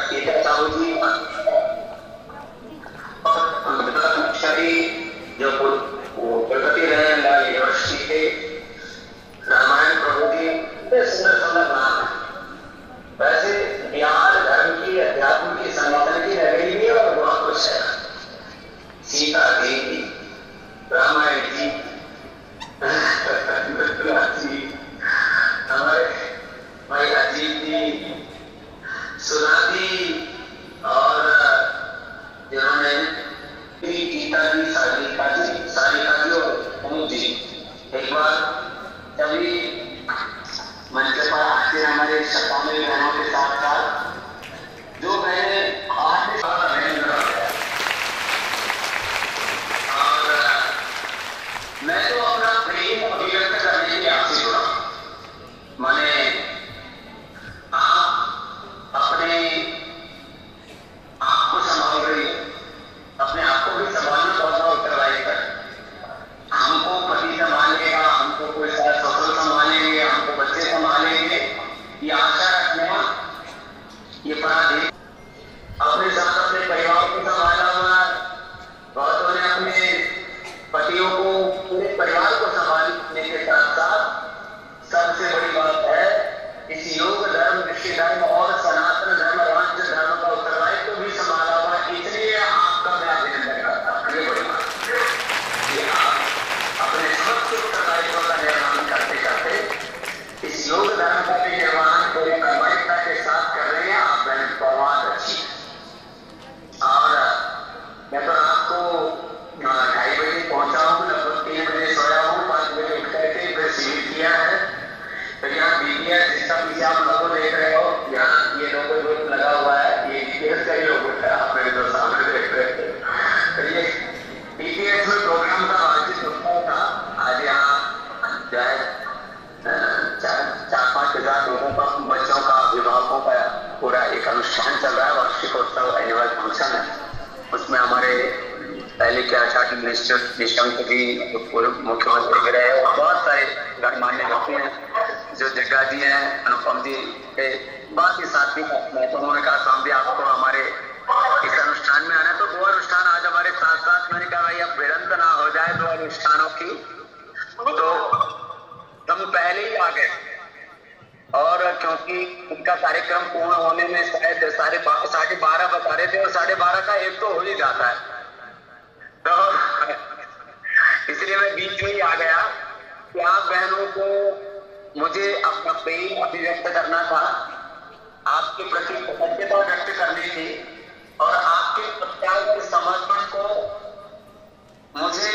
सीता साहू जी जो प्रगति यूनिवर्सिटी के रामायण प्रभु की सुंदर सुंदर नाम है। वैसे बिहार धर्म की अध्यात्म की संगठन की नगरी भी और बहुत कुछ है। सीता देवी, रामायण जी, जी हमारे भाई अजीत जी, सुधा जी और जिन्होंने गीता जी, सारिका जी और अनु जी एक बार सभी मंच पर आते हमारे शताब्दी बहनों के साथ साथ जो मैंने आज और मैं तो अपना प्रेम अभिव्यक्त करने के लिए आपसे जुड़ा। माने आप अपने आप को संभाल रही है, अपने आप को भी संभालना बहुत उत्तरदायी है। हमको पति संभालेगा, हमको कोई ससुर संभालेंगे, हमको बच्चे संभालेंगे, ये आशा रखना ये बड़ा देश अपने साथ अपने परिवार को संभाला हुआ। बहुतों ने अपने पतियों को, पूरे परिवार को संभालने के साथ साथ सबसे बड़ी बात है इस योग धर्म, ऋषि धर्म और सनातन धर्म, राज्य धर्म का उत्तरदायित्व तो भी संभाला हुआ। इसलिए आपका मैं अभिनंदन करता हूँ। ये बड़ी बात है, आप अपने समस्त उत्तरदायित्व का निर्वहन करते करते इस योग धर्म का भी निर्वहन पूरी प्रामाणिकता के साथ कर रहे हैं। आप बहुत अच्छी। और मैं तो रात को 2:30 बजे पहुंचा हूँ, लगभग 3 बजे सोया हूँ, 5 बजे उठ करके फिर शिविर किया है। तो यहाँ बीपीएस जिसका पीछे आप लोगों देख रहे हो, यहाँ ये लोगो ग्रुप लगा हुआ है, ये बीपीएस का ही लोगो है, आप मेरे तो सामने देख रहे हैं। तो ये बीपीएस में प्रोग्राम का आयोजित होता था। आज यहाँ जो है 4-5 हजार लोगों का, बच्चों का, अभिभावकों का पूरा एक अनुष्ठान चल रहा है, वार्षिकोत्सव एनुअल फंक्शन है। उसमें हमारे पहले के आचार्य मिनिस्टर निशंक जी, पूर्व मुख्यमंत्री भी रहे और बहुत सारे गणमान्य व्यक्ति हैं, जो जग्गा जी हैं, अनुपम जी के बाकी साथी। मैं तो उन्होंने कहा स्वामी आपको हमारे इस अनुष्ठान में आना है। तो 2 अनुष्ठान आज हमारे साथ साथ, मैंने कहा भाई अब भिड़ंत ना हो जाए 2 अनुष्ठानों की, तो हम पहले ही आ गए। और क्योंकि उनका कार्यक्रम पूर्ण होने में शायद 12:30 बता रहे थे और 12:30 का 1 तो हो ही जाता है, तो इसलिए मैं बीच में ही आ गया कि आप बहनों को मुझे अपना प्रेम अभिव्यक्त करना था, आपके प्रति कृतज्ञता व्यक्त करनी थी और आपके प्रत्याग समर्पण को मुझे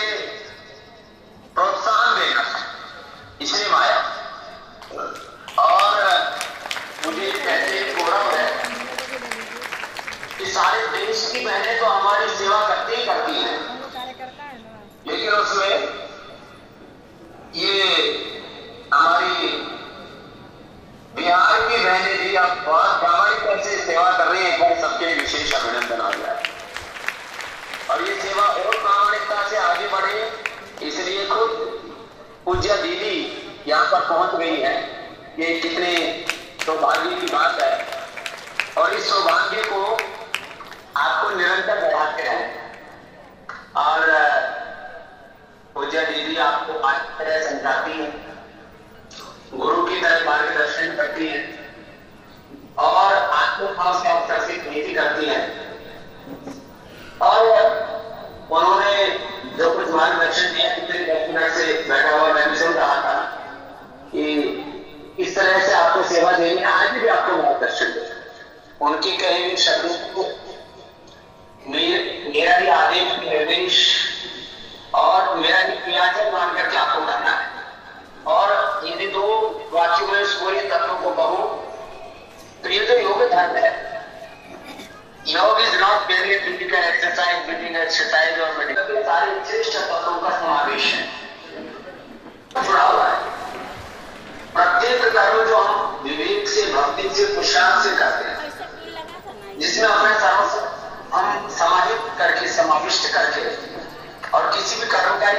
प्रोत्साहन देना था, इसलिए मैं आया। और मुझे कहते गौरव है कि सारे देश की बहनें तो हमारी सेवा करती ही करती हैं, लेकिन उसमें ये हमारी बिहार की बहनें भी अब बहुत प्रामाणिकता से सेवा कर रही हैं। एक बार सबके लिए विशेष अभिनंदन आ जाए और ये सेवा और प्रामाणिकता से आगे बढ़े। इसलिए खुद पूज्य दीदी यहाँ पर पहुंच गई है, ये कितने सौभाग्य की बात है और इस सौभाग्य को आपको निरंतर बढ़ाते रहें। और पूज्य दीदी आपको तरह समझाती है, गुरु की तरह मार्गदर्शन करती है और आत्मभाव से अवसर नीति करती है। और उन्होंने जो कुछ मार्गदर्शन दिया, पिछले 10 मिनट से बैठा हुआ मैं भी सुन रहा था कि इस तरह से आपको सेवा देनी है, आज भी आपको मार्गदर्शन दे। उनके कहे हुए शब्दों को मेरा भी आदेश, निर्देश और मेरा भी क्रियाचल मान करके आपको करना है। और यदि 2 वाक्यों में इस पूरे तत्व को कहूं तो ये तो योग धर्म है। योग is not mainly physical exercise, breathing exercise और मेडिकल, सारे श्रेष्ठ तत्वों का समावेश है, जुड़ा हुआ है। प्रत्येक कर्म जो हम विवेक से, भक्ति से, पुरुषार्थ से करते हैं, जिसमें अपने सर्वस्व हम समाहित करके, समाविष्ट करके और किसी भी कर्म का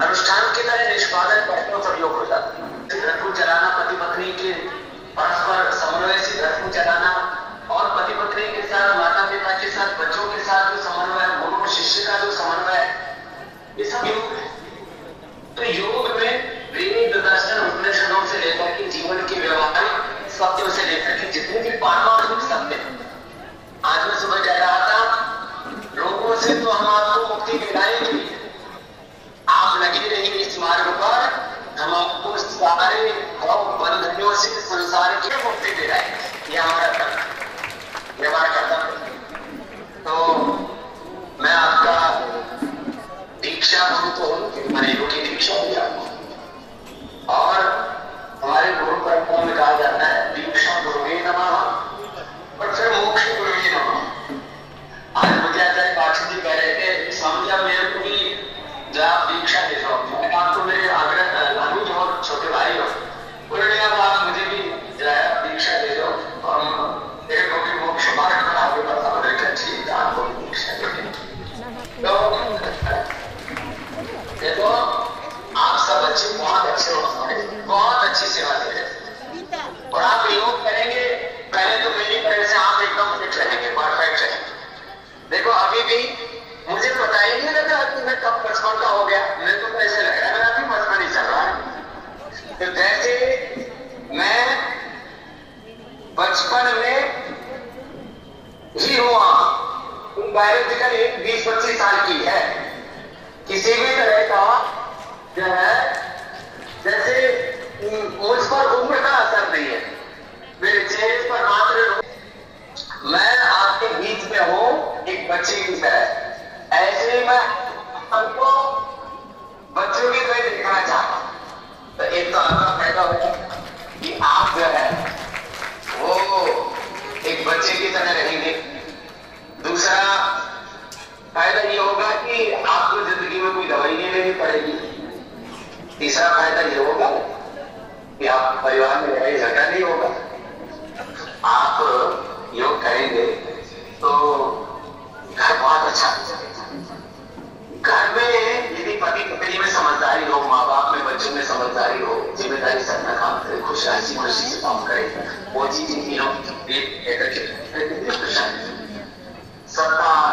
अनुष्ठान की तरह निष्पादन करते हो, सब योग हो जाता है। घर को चलाना, पति पत्नी के परस्पर समन्वय से घर को चलाना और पति पत्नी बायोलॉजिकली 20-25 साल की है, किसी भी तरह का जो है, जैसे मुझ पर उम्र का असर नहीं है, मेरे चेहरे पर मात्र मैं आपके बीच में हूं एक बच्चे की तरह। ऐसे ही मैं हमको बच्चों की तरह दिखना चाहता हूं। तो एक तो आपका फायदा होगा कि आप जो है वो एक बच्चे की तरह रहेंगे। दूसरा फायदा ये होगा कि आपको जिंदगी में कोई दवाई नहीं लेनी पड़ेगी। तीसरा फायदा ये होगा कि आप परिवार में लड़ाई झगड़ा नहीं होगा। आप योग करेंगे तो घर बहुत अच्छा, घर में यदि पति पत्नी में समझदारी हो, माँ बाप में बच्चों में समझदारी हो, जिम्मेदारी से अपना काम करे, खुशी खुशी से काम करे, वो चीज इनकी लोग सरकार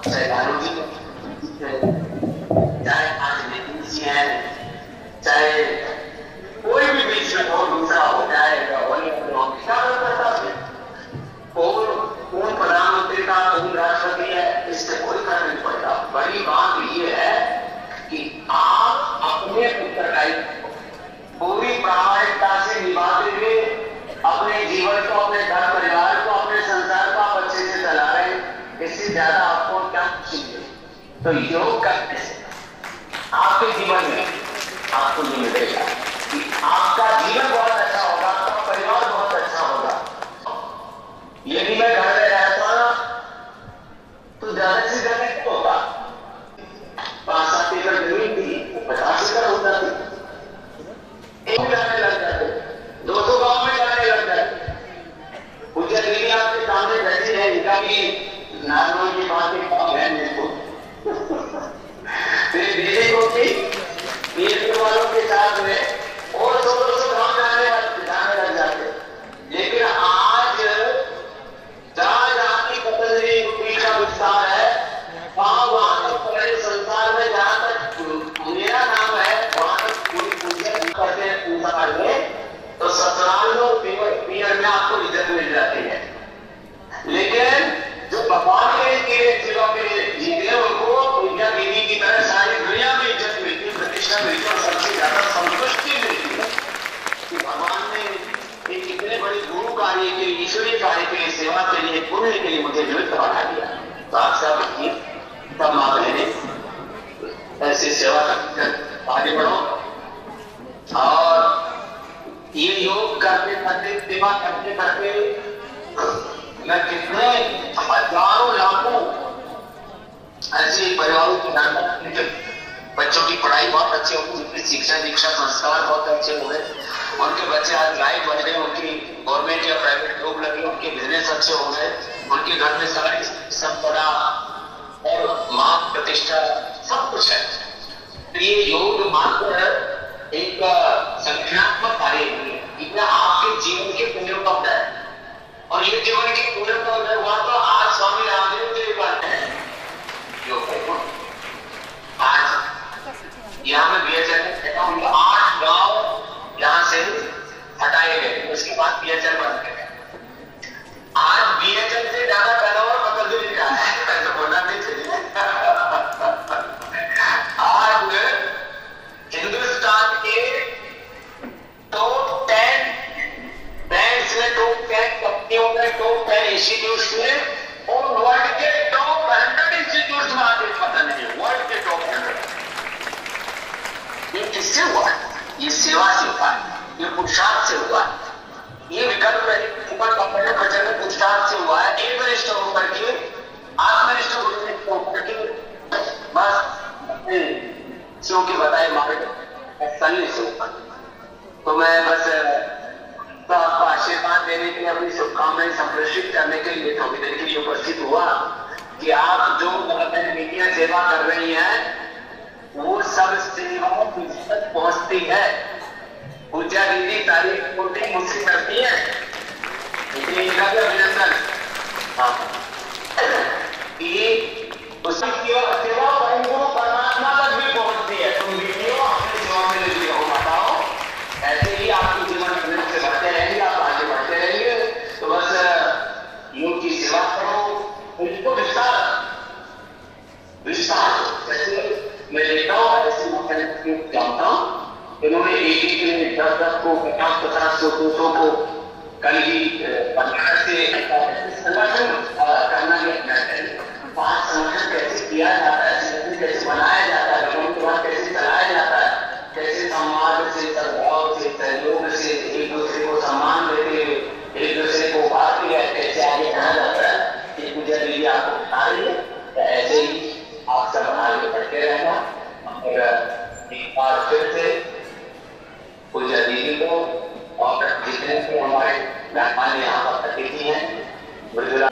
चाहे लालू जी चाहे आज नितिन जी है, चाहे कोई भी बीच में हो, दूसरा हो, चाहे कौन प्रधानमंत्री का कौन राष्ट्रपति है, इससे कोई फर्क नहीं पड़ता। बड़ी बात यह है कि आप अपने उत्तरदायित्व पूरी प्रामाणिकता से निभाते हुए अपने जीवन को, अपने घर परिवार को, अपने संसार को आप अच्छे से चला रहे हैं। इससे ज्यादा आपको क्या खुशी है? तो योग करने से आपके जीवन में आपको ये मिलेगा कि आपका जीवन बहुत अच्छा होगा, आपका परिवार बहुत अच्छा होगा। यदि मैं घर में रहता तो ज्यादा से ज्यादा क्या होगा? 5-7 एकड़ जमीन थी, 50 एकड़ हो जाती, एक जाने लग जाते, 200 गांव में जाने लग जाते। पूजा दीदी आपके सामने बैठी है, इनका भी नाजों की बातें कम है मेरे को। फिर दीदी को भी बीच वालों के साथ में और 200 गांव जाने लग जाते। लेकिन आज जहां जहां की पतंजलि का विस्तार है, वहां पूरे संसार में जहां तक मेरा नाम है वहां तक पूरी पूजा करते हैं संसार में, तो ससुरालों पीयर में आपको इज्जत मिल जाती है। लेकिन जो भगवान के लिए सेवा के लिए जीते हैं उनको पूजा देवी की तरह सारी दुनिया में इज्जत मिलती है, प्रतिष्ठा मिलती है और सबसे ज्यादा संतुष्टि मिलती है कि भगवान ने एक इतने बड़े गुरु कार्य के लिए, ईश्वरीय कार्य के लिए, सेवा के लिए, पुण्य के लिए मुझे निमित्त बना दिया। तो आप सब सब मां बहने ऐसे सेवा कर आगे बढ़ो। और ये योग करते करते, सेवा करते करते मैं कितने हजारों लाखों ऐसे परिवारों के घर बच्चों की पढ़ाई बहुत अच्छी होगी, उनकी शिक्षा दीक्षा संस्कार बहुत अच्छे हो गए, उनके बच्चे आज लाइट बन गए, उनकी गवर्नमेंट या प्राइवेट जॉब लगी, उनके बिजनेस अच्छे हो गए, उनके घर में सारी संपदा और मान प्रतिष्ठा सब कुछ है। ये योग मात्र एक संख्यात्मक कार्य नहीं है, आपके जीवन के पुण्यों का होता है। और ये जीवन के पुण्यों का होता हुआ तो आज स्वामी रामदेव जी बात है योग। आज यहाँ में बीएचएल 8 गांव यहाँ से हटाए गए, उसके बाद बीएचएल बंद कर गए। आज बीएचएल से ज्यादा पैदावार पतंजलि का है, ऐसा बोलना नहीं चाहिए। आज हिंदुस्तान के टॉप 10 बैंक्स में, टॉप 10 कंपनियों में, टॉप 10 इंस्टीट्यूट्स में और वर्ल्ड के टॉप 100 इंस्टीट्यूट्स में आज पतंजलि, वर्ल्ड के टॉप 100। ये किससे हुआ? ये सेवा से हुआ, ये पुरुषार्थ से हुआ, ये विकल्प पुरुषार्थ से हुआ है। एक वरिष्ठ होकर के, आत्मनिष्ठ होकर के, बस शिव के बताए मार्ग चलने से ऊपर। तो मैं बस तो आपको आशीर्वाद देने के लिए, अपनी शुभकामनाएं संप्रेषित करने के लिए थोड़ी देर के लिए उपस्थित हुआ कि आप जो मीडिया सेवा कर रही हैं वो सब सेवाओं की तक पहुंचती है। पूजा दीदी तारीफ कोटिंग मुझसे करती है, इसलिए इनका भी अभिनंदन। सेवा परमात्मा तक भी पहुंचती है। तुम वीडियो अपने सेवा में लगी हो, बताओ ऐसे ही आपके जीवन में से बढ़ते रहेंगे, आप आगे बढ़ते रहेंगे। तो बस योग की सेवा करो, उसको विस्तार इन्होंने एक एक ने 10-10 को 50-50 को 200 को कल ही बनारस से संगठन करना भी अपना चाहिए। वहाँ संगठन कैसे किया जाता है, संगठन कैसे बनाया जाता है, लोगों के बाद कैसे चलाया जाता है, कैसे समाज से, सद्भाव से, सहयोग से एक दूसरे को सम्मान देते हुए एक दूसरे को उभारते हुए कैसे आगे बढ़ा जाता है, ये पूजा दीदी आपको बता रही है। तो ऐसे ही आप सब आगे बढ़ते रहना। और एक बार फिर से पूजा दीदी को और जितने भी हमारे मेहमान यहाँ पर अतिथि हैं, मृदुला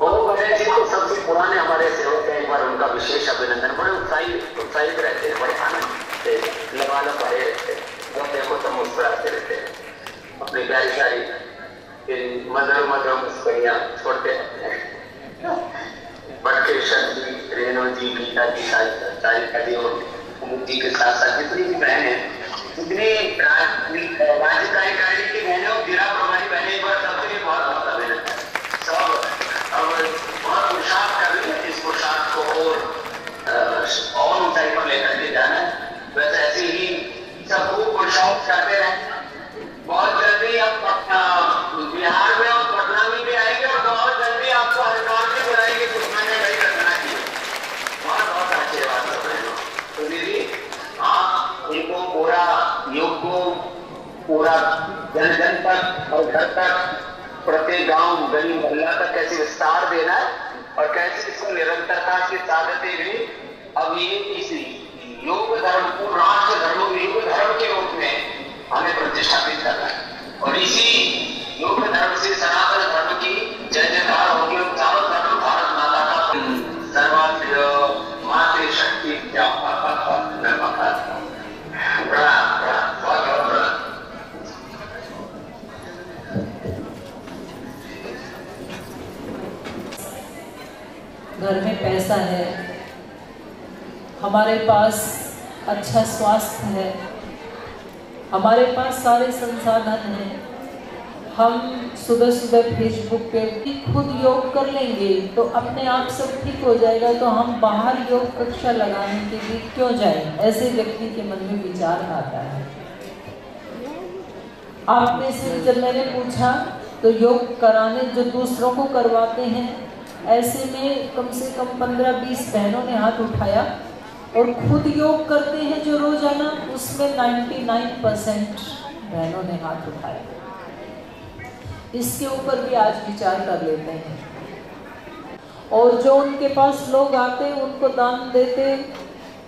गणेश जी तो सबसे पुराने हमारे सेवक हैं, एक बार उनका विशेष अभिनंदन। बड़े उत्साहित रहते हैं, बड़े आनंद से लवाला भरे रहते हैं, जब देखो तो मुस्कुराते रहते हैं, अपनी प्यारी सारी मधुर मुस्कुराइयां छोड़ते रहते हैं। बटकेश्वर जी, रेणु जी, गीता जी, सारिका जी और जी के साथ साथ जितनी भी बहनें, जितनी राज्य कार्यकारिणी की बहनें और जिला प्रभारी बहनें, एक बार सबके लिए बहुत बहुत अभिनंदन। सब अब बहुत पुरुषार्थ कर रही है, इस पुरुषार्थ को और ऊंचाई पर लेकर के जाना है। बस ऐसे ही सबको पुरुषार्थ करते रहे। बहुत जल्दी अब बिहार में और पटना में भी आएंगे और बहुत जल्दी आपको हरिद्वार में बुलाएंगे, सुखना में नहीं रखना चाहिए। बहुत बहुत अच्छी बात है। तो दीदी आप इनको पूरा योग को पूरा जन जन तक और घर तक, प्रत्येक गांव गली मोहल्ला तक कैसे विस्तार देना है और कैसे इसको निरंतरता से साधते हुए अब ये इस योग धर्म को राष्ट्र धर्म योग धर्म के रूप में हमें प्रतिष्ठापित करना है। और इसी योग धर्म से सनातन धर्म की जय जयकार होगी और चारों धर्म भारत माता का सर्वाधिक मातृशक्ति घर में पैसा है, हमारे पास अच्छा स्वास्थ्य है, हमारे पास सारे संसाधन हैं, हम सुबह सुबह फेसबुक पे खुद योग कर लेंगे तो अपने आप सब ठीक हो जाएगा, तो हम बाहर योग कक्षा लगाने के लिए क्यों जाएं? ऐसे व्यक्ति के मन में विचार आता है। आप में से जब मैंने पूछा तो योग कराने जो दूसरों को करवाते हैं, ऐसे में कम से कम 15-20 बहनों ने हाथ उठाया और खुद योग करते हैं जो रोजाना, उसमें 99% बहनों ने हाथ उठाया। इसके ऊपर भी आज विचार कर लेते हैं और जो उनके पास लोग आते उनको दान देते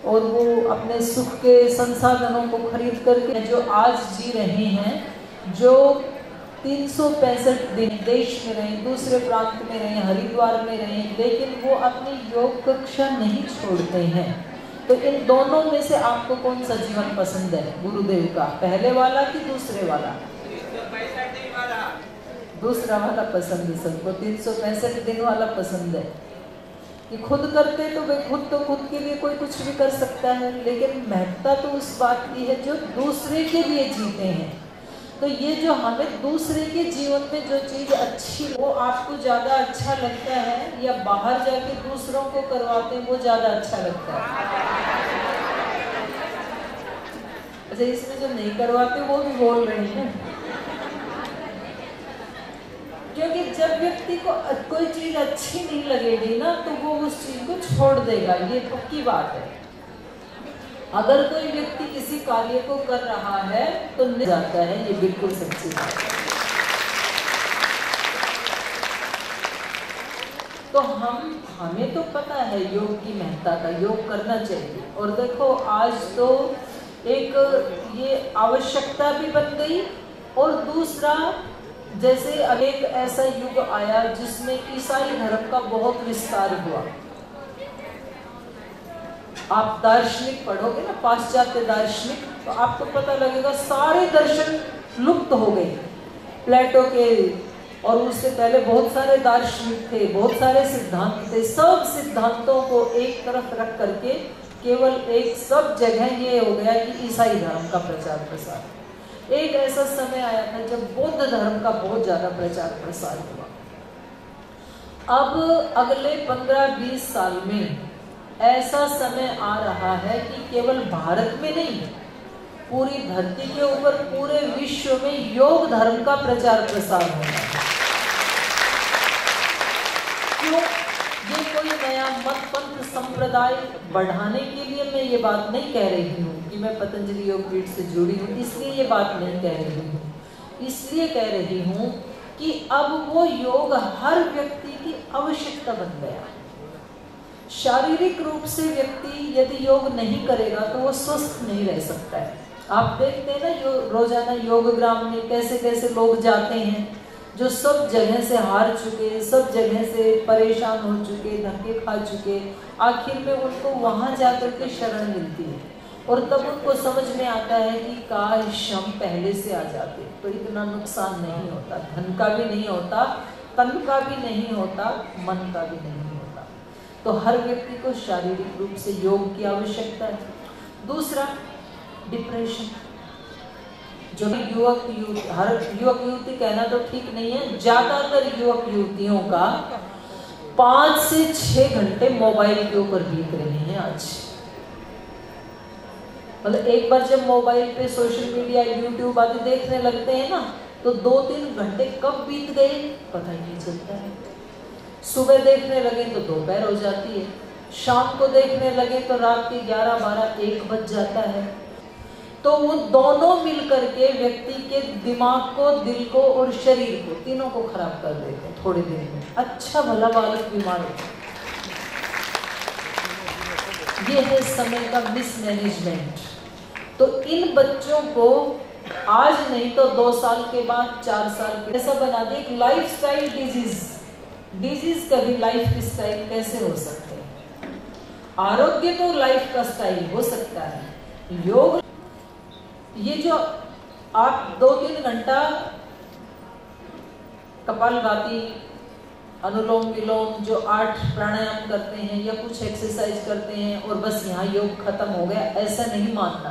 और वो अपने सुख के संसाधनों को खरीद करके जो आज जी रहे हैं, जो 365 दिन देश में रहे, दूसरे प्रांत में रहे, हरिद्वार में रहे, लेकिन वो अपनी योग कक्षा नहीं छोड़ते हैं। तो इन दोनों में से आपको कौन सा जीवन पसंद है गुरुदेव का, पहले वाला कि दूसरे वाला? दूसरा वाला पसंद है सबको, 365 दिन वाला पसंद है कि खुद करते तो वे खुद के लिए कोई कुछ भी कर सकता है, लेकिन महत्ता तो उस बात की है जो दूसरे के लिए जीते हैं। तो ये जो हमें दूसरे के जीवन में जो चीज़ अच्छी, वो आपको ज़्यादा अच्छा लगता है या बाहर जाके दूसरों को करवाते हैं वो ज़्यादा अच्छा लगता है? अच्छा, इसमें जो नहीं करवाते वो भी बोल रहे हैं, क्योंकि जब व्यक्ति को कोई चीज़ अच्छी नहीं लगेगी ना तो वो उस चीज़ को छोड़ देगा, ये पक्की बात है। अगर कोई व्यक्ति किसी कार्य को कर रहा है तो नहीं जाता है, ये बिल्कुल सच्ची बात है। तो हमें तो पता है योग की महत्ता का, योग करना चाहिए। और देखो आज तो एक ये आवश्यकता भी बन गई, और दूसरा जैसे अब एक ऐसा युग आया जिसमें ईसाई धर्म का बहुत विस्तार हुआ। आप दार्शनिक पढ़ोगे ना, पाश्चात्य दार्शनिक, तो आपको पता लगेगा सारे दर्शन लुप्त हो गए प्लेटो के, और उससे पहले बहुत सारे दार्शनिक थे, बहुत सारे सिद्धांत थे। सब सिद्धांतों को एक तरफ रख करके केवल एक सब जगह ये हो गया कि ईसाई धर्म का प्रचार प्रसार। एक ऐसा समय आया था जब बौद्ध धर्म का बहुत ज्यादा प्रचार प्रसार हुआ। अब अगले 15-20 साल में ऐसा समय आ रहा है कि केवल भारत में नहीं, पूरी धरती के ऊपर, पूरे विश्व में योग धर्म का प्रचार प्रसार होना है। क्यों? ये कोई नया मत पंथ संप्रदाय बढ़ाने के लिए मैं ये बात नहीं कह रही हूँ कि मैं पतंजलि योग पीठ से जुड़ी हूँ, इसलिए ये बात नहीं कह रही हूँ। इसलिए कह रही हूँ कि अब वो योग हर व्यक्ति की आवश्यकता बन गया। शारीरिक रूप से व्यक्ति यदि योग नहीं करेगा तो वो स्वस्थ नहीं रह सकता है। आप देखते हैं ना रोजाना योगग्राम में कैसे कैसे लोग जाते हैं, जो सब जगह से हार चुके, सब जगह से परेशान हो चुके, धक्के खा चुके, आखिर में उनको वहां जाकर के शरण मिलती है और तब उनको समझ में आता है कि काश हम पहले से आ जाते तो इतना नुकसान नहीं होता, धन का भी नहीं होता, तन का भी नहीं होता, मन का भी नहीं होता। तो हर व्यक्ति को शारीरिक रूप से योग की आवश्यकता है। दूसरा, डिप्रेशन। जो हर युवक युवती कहना तो ठीक नहीं है, ज्यादातर युवक युवतियों का 5 से 6 घंटे मोबाइल के ऊपर बीत रहे हैं आज। मतलब एक बार जब मोबाइल पे सोशल मीडिया, यूट्यूब आदि देखने लगते हैं ना, तो 2-3 घंटे कब बीत गए पता ही नहीं चलता है। सुबह देखने लगे तो दोपहर हो जाती है, शाम को देखने लगे तो रात के 11-12-1 बज जाता है। तो वो दोनों मिलकर के व्यक्ति के दिमाग को, दिल को और शरीर को, तीनों को खराब कर देते हैं थोड़े दिन में। अच्छा भला बालक बीमार होता है। ये है समय का मिसमैनेजमेंट। तो इन बच्चों को आज नहीं तो 2 साल के बाद, 4 साल के, ऐसा बना दे एक लाइफस्टाइल डिजीज का भी लाइफ स्टाइल कैसे हो सकते हैं? आरोग्य तो लाइफ का स्टाइल हो सकता है। योग, ये जो आप 2-3 घंटा कपालभाति, अनुलोम विलोम, जो 8 प्राणायाम करते हैं या कुछ एक्सरसाइज करते हैं और बस यहाँ योग खत्म हो गया, ऐसा नहीं मानना।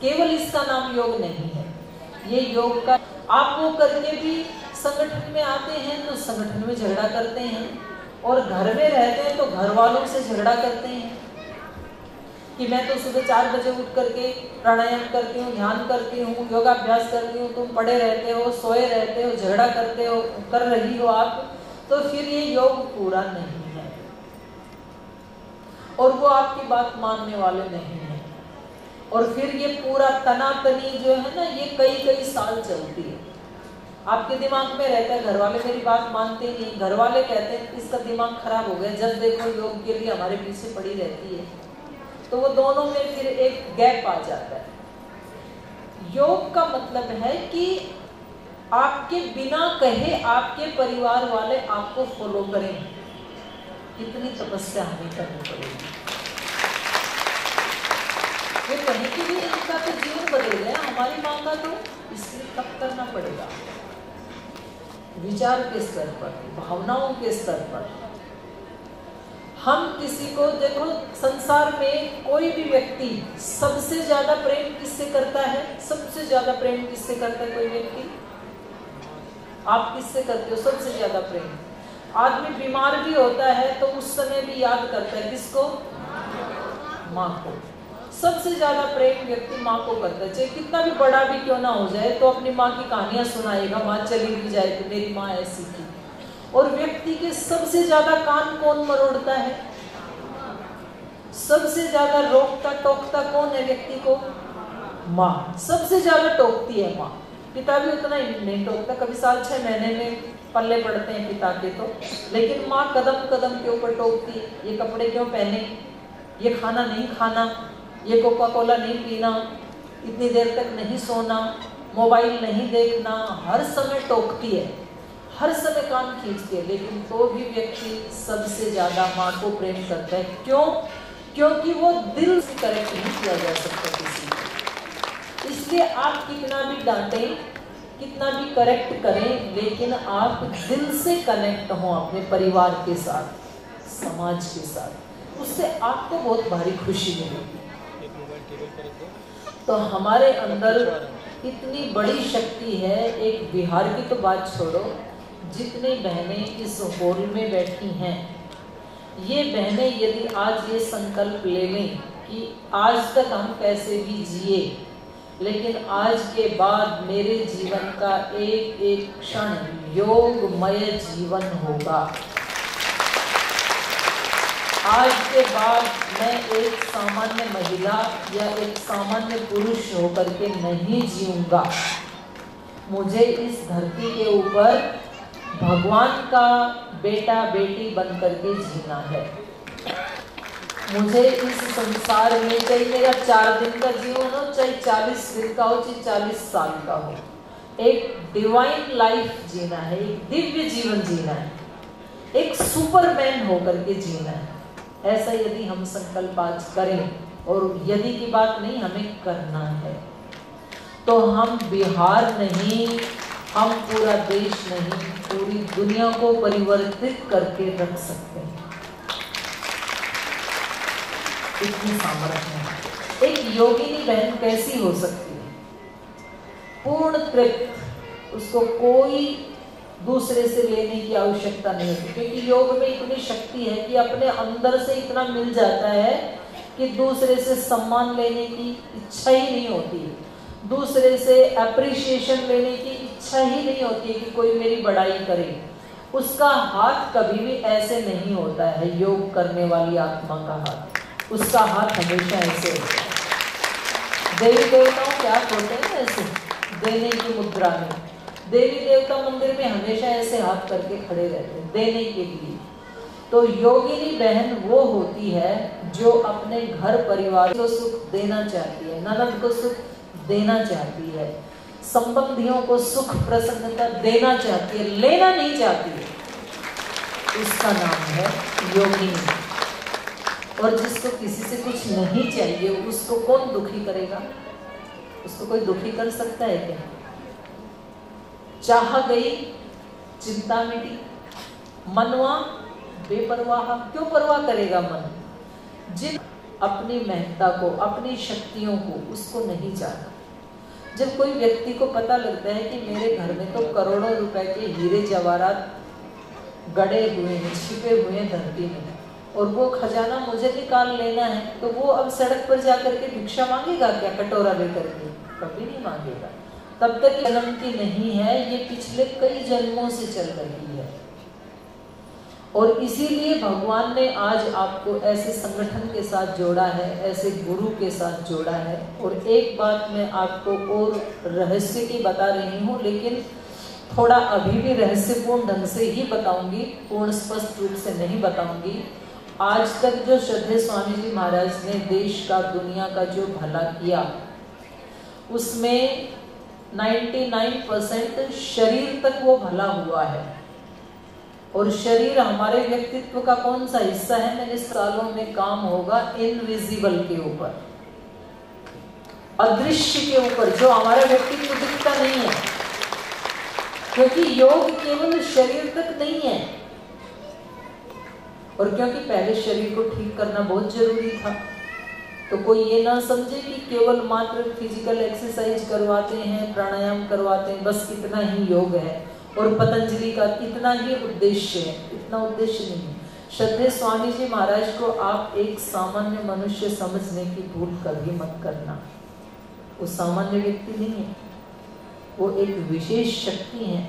केवल इसका नाम योग नहीं है। ये योग का, आप वो करके भी संगठन में आते हैं तो संगठन में झगड़ा करते हैं, और घर में रहते हैं तो घर वालों से झगड़ा करते हैं कि मैं तो सुबह 4 बजे उठ करके प्राणायाम करती हूँ, ध्यान करती हूँ, योगाभ्यास करती हूँ, तुम पड़े रहते हो, सोए रहते हो, झगड़ा करते हो, कर रही हो आप, तो फिर ये योग पूरा नहीं है और वो आपकी बात मानने वाले नहीं है। और फिर ये पूरा तनातनी जो है ना, ये कई साल चलती है। आपके दिमाग में रहता है घर वाले मेरी बात मानते नहीं, घर वाले कहते हैं इसका दिमाग खराब हो गया, जब देखो योग के लिए हमारे पीछे पड़ी रहती है। तो वो दोनों में फिर एक गैप आ जाता है। योग का मतलब है कि आपके बिना कहे आपके परिवार वाले आपको फॉलो करें। इतनी तपस्या हमें करनी पड़ेगी। वो कहीं के लिए इनका तो जीवन बदल गया, हमारी माँ का तो, इसलिए तप करना पड़ेगा। विचार के स्तर पर, भावनाओं के स्तर पर। हम किसी को, देखो संसार में कोई भी व्यक्ति सबसे ज्यादा प्रेम किससे करता है? सबसे ज्यादा प्रेम किससे करता है कोई व्यक्ति? आप किससे करते हो सबसे ज्यादा प्रेम? आदमी बीमार भी होता है तो उस समय भी याद करता है किसको? माँ को। सबसे ज्यादा प्रेम व्यक्ति माँ को करता है, चाहे कितना भी बड़ा भी क्यों ना हो जाए, तो अपनी माँ की कहानियां सुनाएगा, माँ चली भी जाए तो मेरी माँ ऐसी थी। और व्यक्ति के सबसे ज्यादा कान कौन मरोड़ता है? सबसे ज्यादा रोकता टोकता कौन है व्यक्ति को? माँ। सबसे ज्यादा टोकती है माँ। पिता भी उतना ही नहीं टोकता, कभी साल 6 महीने में पल्ले पड़ते हैं पिता के तो, लेकिन माँ कदम कदम के ऊपर टोकती है। ये कपड़े क्यों पहने, ये खाना नहीं खाना, ये कोका कोला नहीं पीना, इतनी देर तक नहीं सोना, मोबाइल नहीं देखना, हर समय टोकती है, हर समय कान खींचती है। लेकिन तो भी व्यक्ति सबसे ज्यादा माँ को प्रेम करता है। क्यों? क्योंकि वो दिल से करेक्ट नहीं किया जा सकता किसी को। इसलिए आप कितना भी डांटें, कितना भी करेक्ट करें, लेकिन आप दिल से कनेक्ट हो अपने परिवार के साथ, समाज के साथ, उससे आपको बहुत भारी खुशी मिलेगी। तो हमारे अंदर इतनी बड़ी शक्ति है। एक बिहार की तो बात छोड़ो, जितनी बहनें इस हॉल में बैठी हैं, ये बहनें यदि आज ये संकल्प ले लें कि आज तक हम कैसे भी जिए, लेकिन आज के बाद मेरे जीवन का एक एक क्षण योगमय जीवन होगा। आज के बाद मैं एक सामान्य महिला या एक सामान्य पुरुष होकर के नहीं जीऊंगा। मुझे इस धरती के ऊपर भगवान का बेटा बेटी बन करके जीना है। मुझे इस संसार में चाहे मेरा 4 दिन का जीवन हो, चाहे 40 दिन का हो, चाहे 40 साल का हो, एक डिवाइन लाइफ जीना है, एक दिव्य जीवन जीना है, एक सुपरमैन होकर के जीना है। ऐसा यदि हम संकल्प आज करें, और यदि की बात नहीं, हमें करना है, तो हम बिहार नहीं, हम पूरा देश नहीं, पूरी दुनिया को परिवर्तित करके रख सकते हैं। इतनी सामर्थ्य है। एक योगिनी बहन कैसी हो सकती है? पूर्ण तृप्त, उसको कोई दूसरे से लेने की आवश्यकता नहीं होती, क्योंकि योग में इतनी शक्ति है कि अपने अंदर से इतना मिल जाता है कि दूसरे से सम्मान लेने की इच्छा ही नहीं होती, दूसरे से अप्रिशिएशन लेने की इच्छा ही नहीं होती है कि कोई मेरी बड़ाई करे। उसका हाथ कभी भी ऐसे नहीं होता है, योग करने वाली आत्मा का हाथ, उसका हाथ हमेशा ऐसे होता है। देवी देवताओं के हाथ होते हैं ऐसे देने की मुद्रा में। देवी देवता मंदिर में हमेशा ऐसे हाथ करके खड़े रहते हैं देने के लिए। तो योगिनी बहन वो होती है जो अपने घर परिवार को सुख देना चाहती है, ननद को सुख देना चाहती है, संबंधियों को सुख प्रसन्नता देना चाहती है, लेना नहीं चाहती है। उसका नाम है योगिनी। और जिसको किसी से कुछ नहीं चाहिए, उसको कौन दुखी करेगा? उसको कोई दुखी कर सकता है क्या? चाह गई, चिंता मिटी, मनवा बेपरवाह। क्यों परवाह करेगा मन? जिन अपनी महत्ता को, अपनी शक्तियों को, उसको नहीं चाहता। जब कोई व्यक्ति को पता लगता है कि मेरे घर में तो करोड़ों रुपए के हीरे जवाहरात गड़े हुए हैं, छिपे हुए हैं धरती में, और वो खजाना मुझे निकाल लेना है, तो वो अब सड़क पर जाकर के भिक्षा मांगेगा क्या कटोरा लेकर के? कभी नहीं मांगेगा। तब तक जन्म की नहीं है, ये पिछले कई जन्मों से चल रही है। और इसीलिए भगवान ने आज आपको ऐसे संगठन के साथ जोड़ा है, ऐसे गुरु के साथ जोड़ा है। और एक बात मैं आपको और रहस्य की बता रही हूँ, लेकिन थोड़ा अभी भी रहस्यपूर्ण ढंग से ही बताऊंगी, पूर्ण स्पष्ट रूप से नहीं बताऊंगी। आज तक जो श्रद्धेय स्वामी जी महाराज ने देश का, दुनिया का जो भला किया, उसमें 99% शरीर तक वो भला हुआ है। और शरीर हमारे व्यक्तित्व का कौन सा हिस्सा है? मेरे सालों में काम होगा इनविजिबल के ऊपर, अदृश्य के ऊपर, जो हमारा व्यक्तित्व दिखता नहीं है। क्योंकि योग केवल शरीर तक नहीं है, और क्योंकि पहले शरीर को ठीक करना बहुत जरूरी था, तो कोई ये ना समझे कि केवल मात्र फिजिकल एक्सरसाइज करवाते हैं, प्राणायाम करवाते हैं, बस इतना ही योग है और पतंजलि का इतना ही उद्देश्य है। इतना उद्देश्य नहीं है। श्रद्धेय स्वामी जी महाराज को आप एक सामान्य मनुष्य समझने की भूल कभी मत करना। वो सामान्य व्यक्ति नहीं है, वो एक विशेष शक्ति है,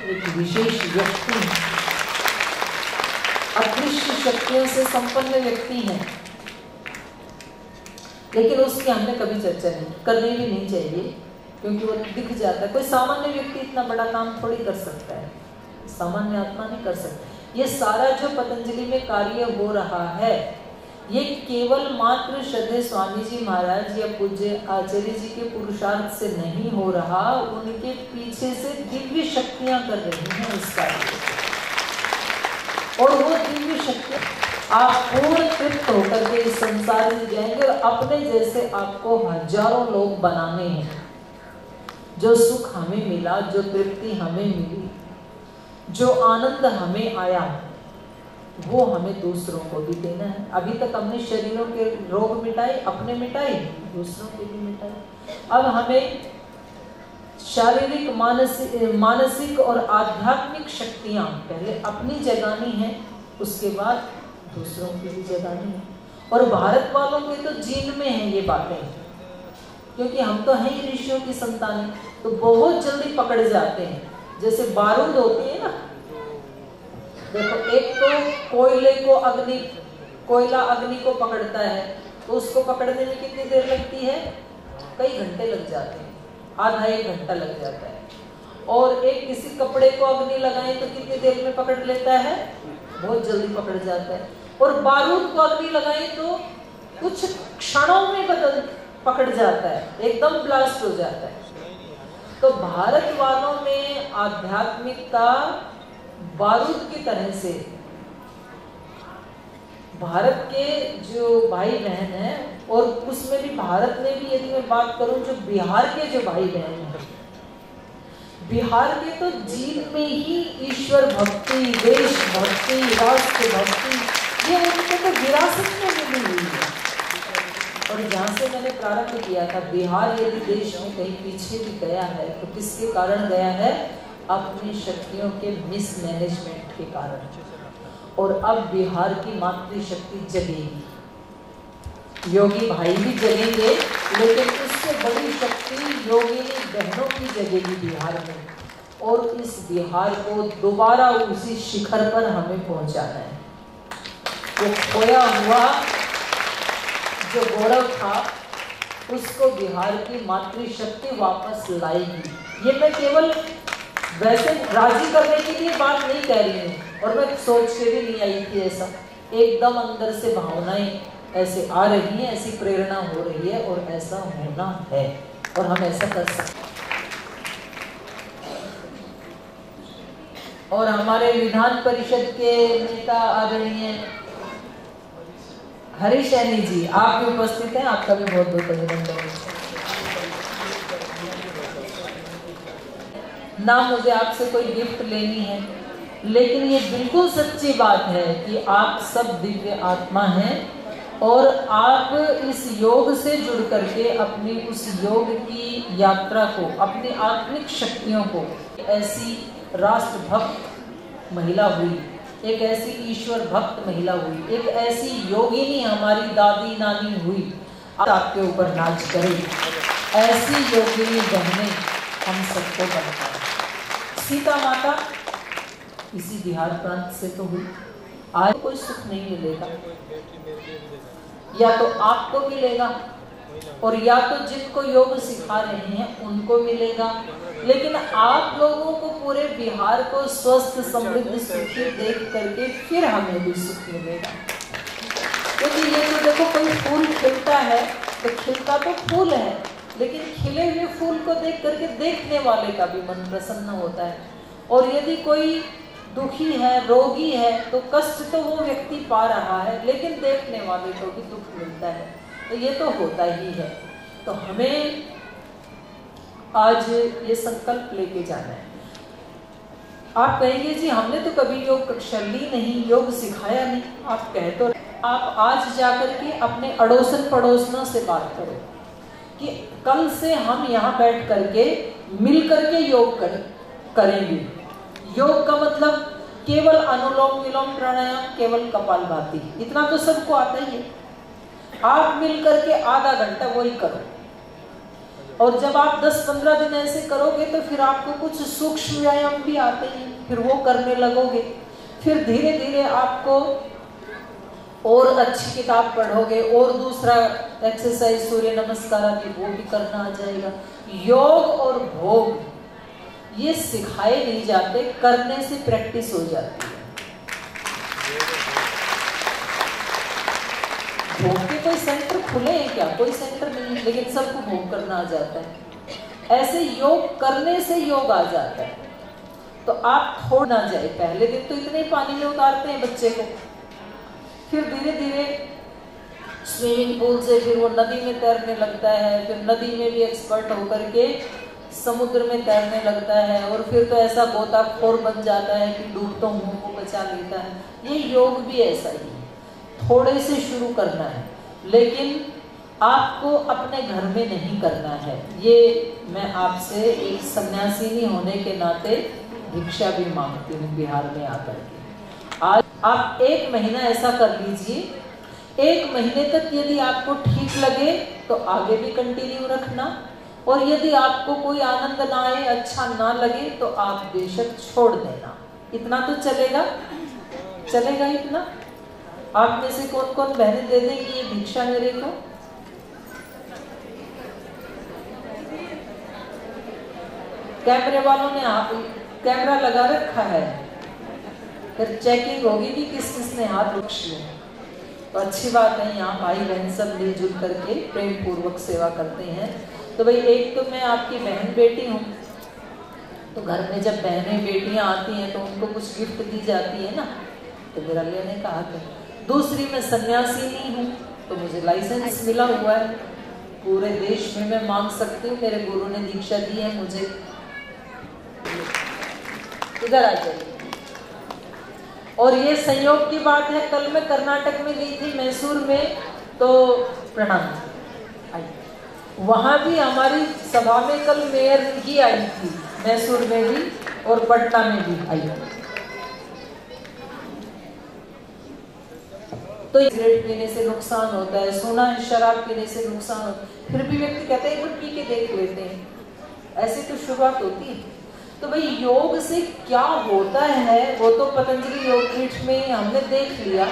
एक विशेष व्यक्ति है, अदृश्य शक्तियों से संपन्न व्यक्ति है। लेकिन उसकी हमने कभी चर्चा नहीं, करनी भी नहीं चाहिए, क्योंकि वो दिख जाता है। कोई सामान्य व्यक्ति इतना बड़ा काम थोड़ी कर सकता है, सामान्य आत्मा नहीं कर सकता। ये सारा जो पतंजलि में कार्य हो रहा है, ये केवल मात्र श्रद्धेय स्वामी जी महाराज या पूज्य आचार्य जी के पुरुषार्थ से नहीं हो रहा, उनके पीछे से दिव्य शक्तियां कर रही हैं इस कार्य। और वो दिव्य शक्तियां आप पूर्ण तृप्त होकर के इस संसार में जाएंगे, और अपने जैसे आपको हजारों लोग बनाने हैं। जो सुख हमें मिला, जो तृप्ति हमें मिली, जो आनंद हमें आया, वो हमें दूसरों को भी देना है। अभी तक हमने शरीरों के रोग मिटाए, अपने मिटाए, दूसरों के भी मिटाए। अब हमें शारीरिक, मानसिक और आध्यात्मिक शक्तियां पहले अपनी जगानी है, उसके बाद दूसरों की भी जगानी है। और भारत वालों के तो जीन में है ये बातें, क्योंकि हम तो हैं ही ऋषियों की संतान, तो बहुत जल्दी पकड़ जाते हैं। जैसे बारूद होती है ना, देखो एक तो कोयला अग्नि को पकड़ता है, तो उसको पकड़ने में कितनी देर लगती है? कई घंटे लग जाते हैं, आधा एक घंटा लग जाता है। और एक किसी कपड़े को अग्नि लगाए तो कितनी देर में पकड़ लेता है? बहुत जल्दी पकड़ जाता है। और बारूद को अग्नि लगाए तो कुछ क्षणों में पकड़ जाता है, एकदम ब्लास्ट हो जाता है। तो भारत वालों में आध्यात्मिकता बारूद की तरह से, भारत के जो भाई बहन हैं, और उसमें भी भारत में भी यदि मैं बात करूं, जो बिहार के जो भाई बहन हैं, बिहार के तो जीन में ही ईश्वर भक्ति, देश भक्ति, राष्ट्र भक्ति, ये उनको तो विरासत में मिली हुई है। और जहाँ से मैंने प्रारंभ किया था, बिहार यदि देश में कहीं पीछे भी गया है तो किसके कारण गया है? अपनी शक्तियों के मिसमैनेजमेंट के कारण। और अब बिहार की मातृशक्ति जगेगी, योगी भाई भी जगेंगे, लेकिन उससे बड़ी शक्ति योगिनी बहनों की जगेगी बिहार में। और इस बिहार को दोबारा उसी शिखर पर हमें पहुंचाना है। वो खोया हुआ जो गौरव था, उसको बिहार की मातृशक्ति वापस लाएगी। ये मैं केवल वैसे राजी करने के लिए बात नहीं कह रही हूँ, और मैं सोच के भी नहीं आई थी ऐसा, एकदम अंदर से भावनाएं ऐसे आ रही हैं, ऐसी प्रेरणा हो रही है, और ऐसा होना है, और हम ऐसा कर सकते हैं। और हमारे विधान परिषद के नेता आदरणीय हरीश सैनी जी, आप भी उपस्थित हैं, आपका भी बहुत बहुत अभिनंदन। ना मुझे आपसे कोई गिफ्ट लेनी है, लेकिन ये बिल्कुल सच्ची बात है कि आप सब दिव्य आत्मा हैं, और आप इस योग से जुड़ करके अपनी उस योग की यात्रा को, अपनी आत्मिक शक्तियों को, ऐसी राष्ट्र भक्त महिला हुई, एक ऐसी ईश्वर भक्त महिला हुई, एक ऐसी योगिनी हमारी दादी नानी हुई, आपके ऊपर नाच करें। ऐसी योगिनी बहनें हम सबको बनता है। सीता माता इसी बिहार प्रांत से तो हुई। आज कोई सुख नहीं मिलेगा, या तो आपको मिलेगा, और या तो जिनको योग सिखा रहे हैं उनको मिलेगा, लेकिन आप लोगों को पूरे बिहार को स्वस्थ, समृद्ध, सुखी देख करके फिर हमें भी सुख मिलेगा। क्योंकि ये तो देखो, कोई फूल खिलता है तो खिलता तो फूल है, लेकिन खिले हुए फूल को देख करके देखने वाले का भी मन प्रसन्न होता है। और यदि कोई दुखी है, रोगी है, तो कष्ट तो वो व्यक्ति पा रहा है, लेकिन देखने वाले को भी दुख मिलता है। तो ये तो होता ही है। तो हमें आज ये संकल्प लेके जाना है। आप कहेंगे जी हमने तो कभी योग कक्षा ली नहीं, योग सिखाया नहीं। आप कह तो, आप आज जाकर के अपने अड़ोसन पड़ोसनों से बात करो कि कल से हम यहाँ बैठ करके मिल करके योग करेंगे। योग का मतलब केवल अनुलोम विलोम प्राणायाम, केवल कपालभाति, इतना तो सबको आता ही है। आप मिल करके आधा घंटा वही करो, और जब आप 10-15 दिन ऐसे करोगे तो फिर आपको कुछ सूक्ष्म व्यायाम भी आते हैं, फिर वो करने लगोगे। फिर धीरे धीरे आपको और अच्छी किताब पढ़ोगे, और दूसरा एक्सरसाइज सूर्य नमस्कार आदि वो भी करना आ जाएगा। योग और भोग ये सिखाए नहीं जाते, करने से प्रैक्टिस हो जाती है। भोग के कोई सेंटर खुले हैं क्या? कोई सेंटर नहीं है, लेकिन सबको भोग करना आ जाता है। ऐसे योग करने से योग आ जाता है। तो आप छोड़ ना जाए। पहले दिन तो इतने ही पानी में उतारते हैं बच्चे को, फिर धीरे धीरे स्विमिंग पूल से फिर वो नदी में तैरने लगता है, फिर नदी में भी एक्सपर्ट होकर के समुद्र में तैरने लगता है, और फिर तो ऐसा गोताखोर बन जाता है कि डूबता मुंह को बचा लेता है। ये योग भी ऐसा ही है, थोड़े से शुरू करना है, लेकिन आपको अपने घर में नहीं करना है। ये मैं आपसे एक सन्यासिनी होने के नाते भिक्षा भी मांगती हूँ बिहार में आकर के। आज आप 1 महीना ऐसा कर लीजिए। 1 महीने तक यदि आपको ठीक लगे तो आगे भी कंटिन्यू रखना, और यदि आपको कोई आनंद ना आए, अच्छा ना लगे, तो आप बेशक छोड़ देना। इतना तो चलेगा? चलेगा इतना? आप में से कौन कौन बहनें दे देंगी ये भिक्षा मेरे को? कैमरे वालों ने कैमरा लगा रखा है, फिर चेकिंग होगी कि किस किसने हाथ उठ लिए। तो अच्छी बात है, यहाँ भाई बहन सब मिलजुल करके प्रेम पूर्वक सेवा करते हैं। तो भाई एक तो मैं आपकी बहन बेटी हूँ, तो घर में जब बहनें बेटियाँ आती हैं तो उनको कुछ गिफ्ट दी जाती है ना, तो मेरा लेने का हक है। दूसरी मैं सन्यासी नहीं हूँ, तो मुझे लाइसेंस मिला हुआ है, पूरे देश में मैं मांग सकती हूँ, मेरे गुरु ने दीक्षा दी है मुझे। इधर आ जाइए। और ये संयोग की बात है, कल मैं कर्नाटक में गई थी, मैसूर में, तो प्रणाम, वहां भी हमारी सभा में कल मेयर ही आई थी, मैसूर में भी और पटना में भी आई। तो सिगरेट पीने से नुकसान होता है, सुना है शराब पीने से नुकसान होता है, फिर भी व्यक्ति कहते हैं एक पी के देख लेते हैं, ऐसे तो शुरुआत होती है। तो भाई योग से क्या होता है वो तो पतंजलि योग पीठ में हमने देख लिया,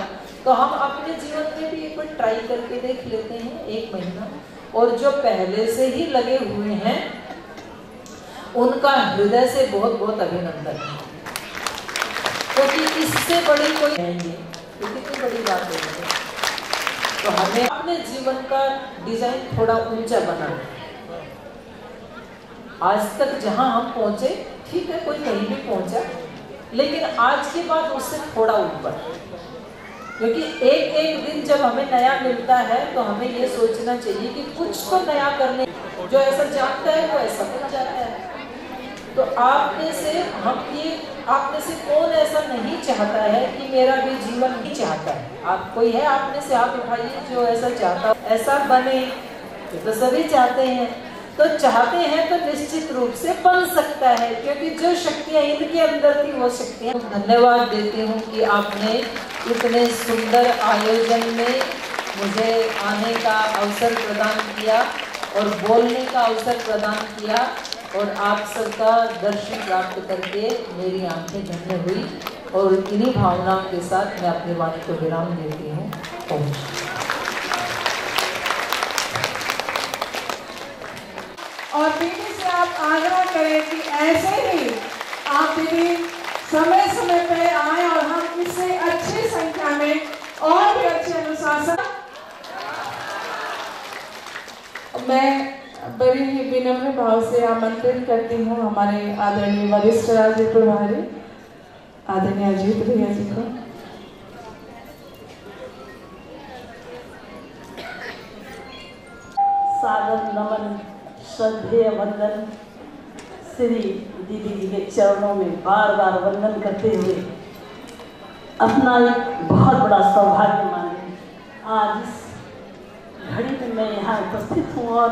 तो हम अपने जीवन में भी एक बार ट्राई करके देख लेते हैं 1 महीना। और जो पहले से ही लगे हुए हैं उनका हृदय से बहुत बहुत अभिनंदन है, क्योंकि इससे बड़ी कोई नहीं है, कितनी बड़ी बात है। तो हमें अपने जीवन का डिजाइन थोड़ा ऊंचा बनाना है। आज तक जहां हम पहुंचे, ठीक है कोई कहीं भी पहुंचा, लेकिन आज के बाद उससे थोड़ा ऊपर, क्योंकि एक एक दिन जब हमें नया मिलता है तो हमें ये सोचना चाहिए कि कुछ तो नया करने, जो ऐसा जानता है वो ऐसा बन जाता है। तो आप में से कौन ऐसा नहीं चाहता है कि मेरा भी जीवन नहीं चाहता है? आप कोई है आप में से, हाथ उठाइए जो ऐसा चाहता है, ऐसा बने, तो सभी चाहते हैं। तो चाहते हैं तो निश्चित रूप से बन सकता है, क्योंकि जो शक्तियां इनके अंदर थी वो शक्तियां। धन्यवाद देती हूँ कि आपने इतने सुंदर आयोजन में मुझे आने का अवसर प्रदान किया और बोलने का अवसर प्रदान किया, और आप सबका दर्शन प्राप्त करके मेरी आंखें धन्य हुई। और इन्हीं भावनाओं के साथ मैं अपनी वाणी को विराम देती हूँ। ओम। और दीदी से आप आग्रह करें कि ऐसे ही आप दीदी समय समय पे आए और हम इससे अच्छी संख्या में और भी अच्छे अनुशासन। मैं बड़ी ही विनम्र भाव से आमंत्रित करती हूँ हमारे आदरणीय वरिष्ठ राज्य प्रभारी आदरणीय अजीत भैया जी को। सादर नमन, श्रद्धेय वंदन श्री दीदी जी के चरणों में बार बार वंदन करते हुए अपना एक बहुत बड़ा सौभाग्य माने आज इस घड़ी में मैं यहाँ उपस्थित हूँ और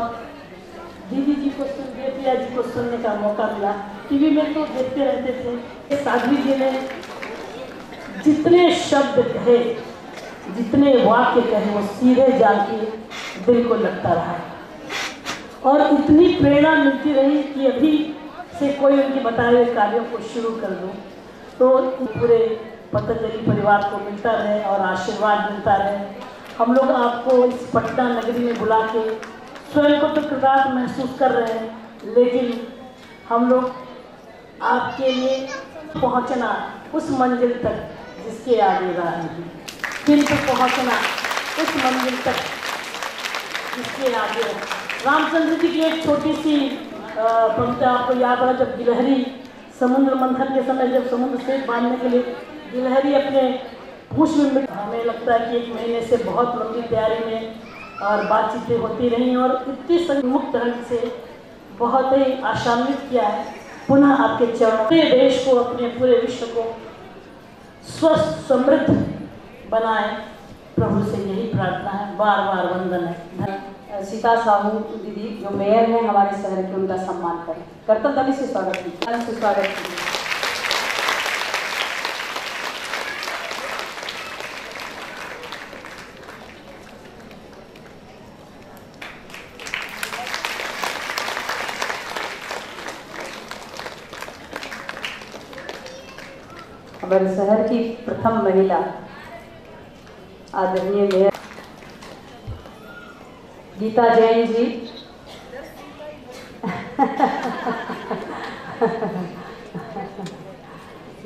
दीदी जी को बेटिया जी को सुनने का मौका मिला। टीवी में तो देखते रहते थे, साध्वी जी ने जितने शब्द कहे, जितने वाक्य कहे, वो सीधे जाके दिल को लगता रहा और इतनी प्रेरणा मिलती रही कि अभी से कोई उनके बताए हुए कार्यों को शुरू कर दूं तो पूरे पतंजलि परिवार को मिलता रहे और आशीर्वाद मिलता रहे। हम लोग आपको इस पटना नगरी में बुला के स्वयं को तो कृतार्थ महसूस कर रहे हैं, लेकिन हम लोग आपके लिए पहुंचना उस मंजिल तक जिसके आगे राह नहीं, किंतु पहुंचना उस मंजिल तक जिसके आगे। रामचंद्र जी की एक छोटी सी पंक्ति आपको याद है, जब गिलहरी समुद्र मंथन के समय जब समुद्र से बांधने के लिए गिलहरी अपने पूंछ में, हमें लगता है कि 1 महीने से बहुत लंबी तैयारी में और बातचीतें होती रही और इतनी मुक्त ढंग से बहुत ही आशान्वित किया है। पुनः आपके चरणों पूरे देश को, अपने पूरे विश्व को स्वस्थ समृद्ध बनाए, प्रभु से यही प्रार्थना है, बार बार वंदन है। सीता साहू दीदी जो मेयर हैं हमारे शहर के, उनका सम्मान करें, कर्तव्य दली से स्वागत कीजिए। हमारे शहर की प्रथम महिला आदरणीय मेयर गीता जैन जी,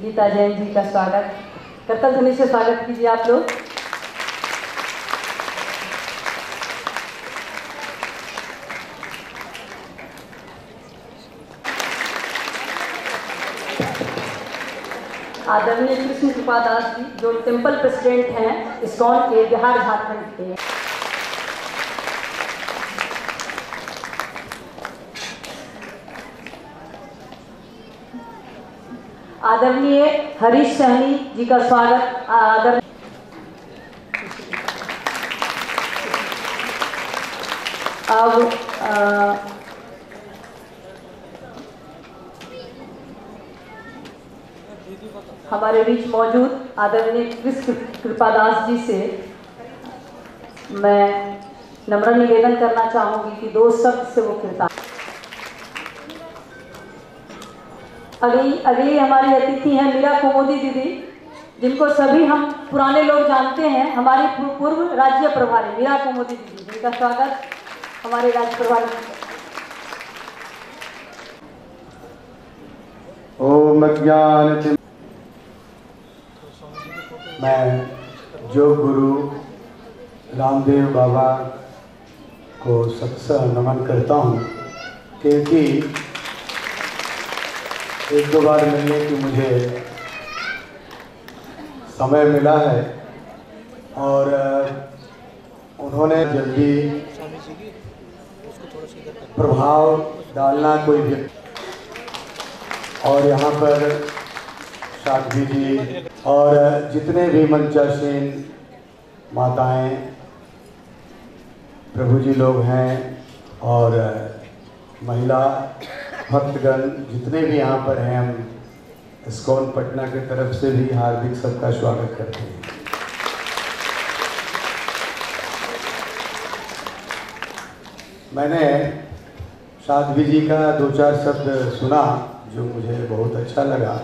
गीता जैन जी का स्वागत, करतल ध्वनि से स्वागत कीजिए आप लोग। आदरणीय कृष्ण कृपादास जी जो टेम्पल प्रेसिडेंट हैं इस्कॉन के बिहार झारखंड के। आदरणीय हरीश सहनी जी का स्वागत। अब हमारे बीच मौजूद आदरणीय कृष्ण कृपादास जी से मैं नम्र निवेदन करना चाहूंगी कि 2 शब्द से वो कृता। अगली हमारी अतिथि हैं मीरा कुमोदी दीदी, जिनको सभी हम पुराने लोग जानते हैं, हमारी पूर्व राज्य प्रभारी मीरा कुमोदी दीदी, जिनका स्वागत हमारे राज्य प्रभारी। ओम ज्ञान मैं जो गुरु रामदेव बाबा को सबसे नमन करता हूँ, क्योंकि 1-2 बार मिलने की मुझे समय मिला है और उन्होंने जल्दी प्रभाव डालना कोई व्यक्ति, और यहाँ पर साध्वी जी और जितने भी मंचासीन माताएं प्रभु जी लोग हैं और महिला भक्तगण जितने भी यहाँ पर हैं, हम इस्कॉन पटना की तरफ से भी हार्दिक सबका स्वागत करते हैं। मैंने साध्वी जी का 2-4 शब्द सुना जो मुझे बहुत अच्छा लगा,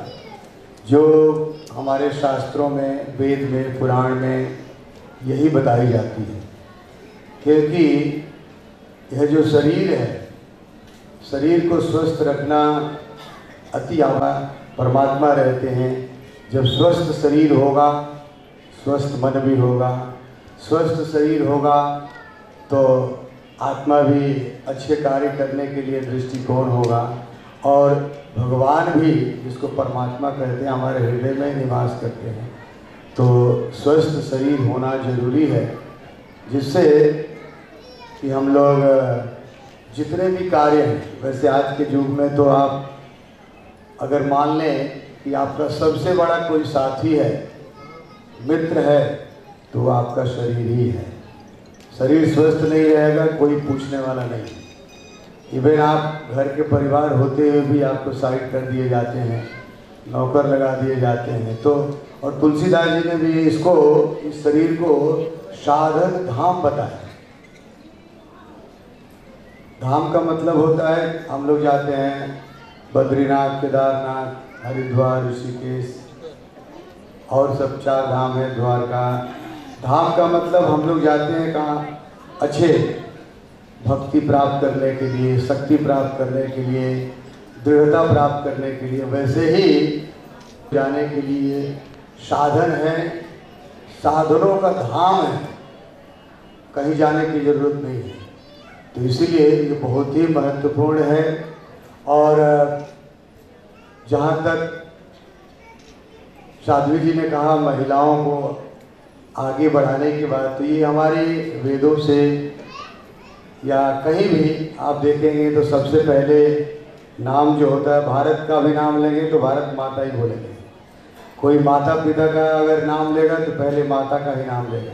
जो हमारे शास्त्रों में, वेद में, पुराण में यही बताई जाती है, क्योंकि यह जो शरीर है, शरीर को स्वस्थ रखना अति आवश्यक। परमात्मा रहते हैं, जब स्वस्थ शरीर होगा स्वस्थ मन भी होगा, स्वस्थ शरीर होगा तो आत्मा भी अच्छे कार्य करने के लिए दृष्टिकोण होगा, और भगवान भी जिसको परमात्मा कहते हैं हमारे हृदय में निवास करते हैं। तो स्वस्थ शरीर होना जरूरी है, जिससे कि हम लोग जितने भी कार्य हैं, वैसे आज के युग में तो आप अगर मान लें कि आपका सबसे बड़ा कोई साथी है, मित्र है, तो वो आपका शरीर ही है। शरीर स्वस्थ नहीं रहेगा कोई पूछने वाला नहीं। इवन आप घर के परिवार होते हुए भी आपको साइड कर दिए जाते हैं, नौकर लगा दिए जाते हैं। तो और तुलसीदास जी ने भी इसको, इस शरीर को साधन धाम बताया। धाम का मतलब होता है, हम लोग जाते हैं बद्रीनाथ, केदारनाथ, हरिद्वार, ऋषिकेश और सब 4 धाम है, द्वारका। धाम का मतलब हम लोग जाते हैं कहाँ? अच्छे भक्ति प्राप्त करने के लिए, शक्ति प्राप्त करने के लिए, दृढ़ता प्राप्त करने के लिए। वैसे ही जाने के लिए साधन है, साधनों का धाम है, कहीं जाने की जरूरत नहीं है। तो इसीलिए ये बहुत ही महत्वपूर्ण है। और जहाँ तक साध्वी जी ने कहा महिलाओं को आगे बढ़ाने की बात, तो ये हमारे वेदों से या कहीं भी आप देखेंगे तो सबसे पहले नाम जो होता है, भारत का भी नाम लेंगे तो भारत माता ही बोलेंगे। कोई माता पिता का अगर नाम लेगा तो पहले माता का ही नाम लेगा।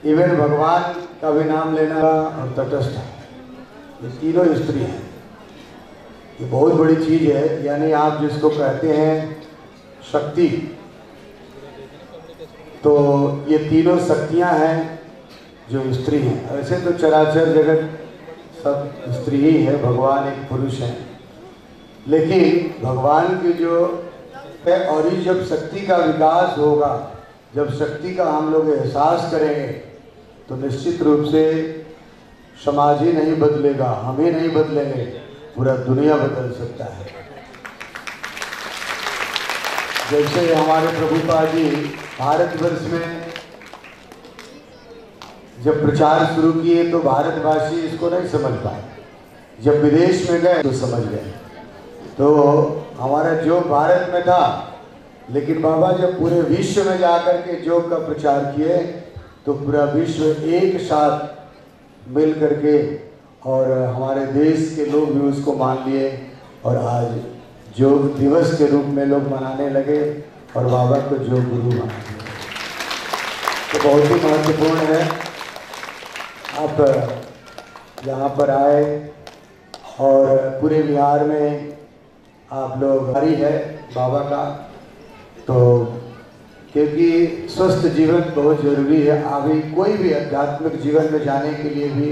इवन भगवान का भी नाम लेना और तटस्थ, ये तीनों स्त्री हैं। ये बहुत बड़ी चीज़ है। यानी आप जिसको कहते हैं शक्ति, तो ये तीनों शक्तियां हैं जो स्त्री हैं। ऐसे तो चराचर जगत सब स्त्री ही है, भगवान एक पुरुष है, लेकिन भगवान की जो और ये जब शक्ति का विकास होगा, जब शक्ति का हम लोग एहसास करेंगे, तो निश्चित रूप से समाज ही नहीं बदलेगा, हम ही नहीं बदलेंगे, पूरा दुनिया बदल सकता है। जैसे हमारे प्रभुपाद जी भारतवर्ष में जब प्रचार शुरू किए तो भारतवासी इसको नहीं समझ पाए, जब विदेश में गए तो समझ गए। तो हमारा योग भारत में था, लेकिन बाबा जब पूरे विश्व में जाकर के योग का प्रचार किए तो पूरा विश्व एक साथ मिल करके और हमारे देश के लोग भी उसको मान लिए और आज योग दिवस के रूप में लोग मनाने लगे और बाबा को योग गुरु माना दिया। तो बहुत ही महत्वपूर्ण है आप यहाँ पर आए और पूरे बिहार में आप लोग हरी है बाबा का, तो क्योंकि स्वस्थ जीवन बहुत जरूरी है। अभी कोई भी आध्यात्मिक जीवन में जाने के लिए भी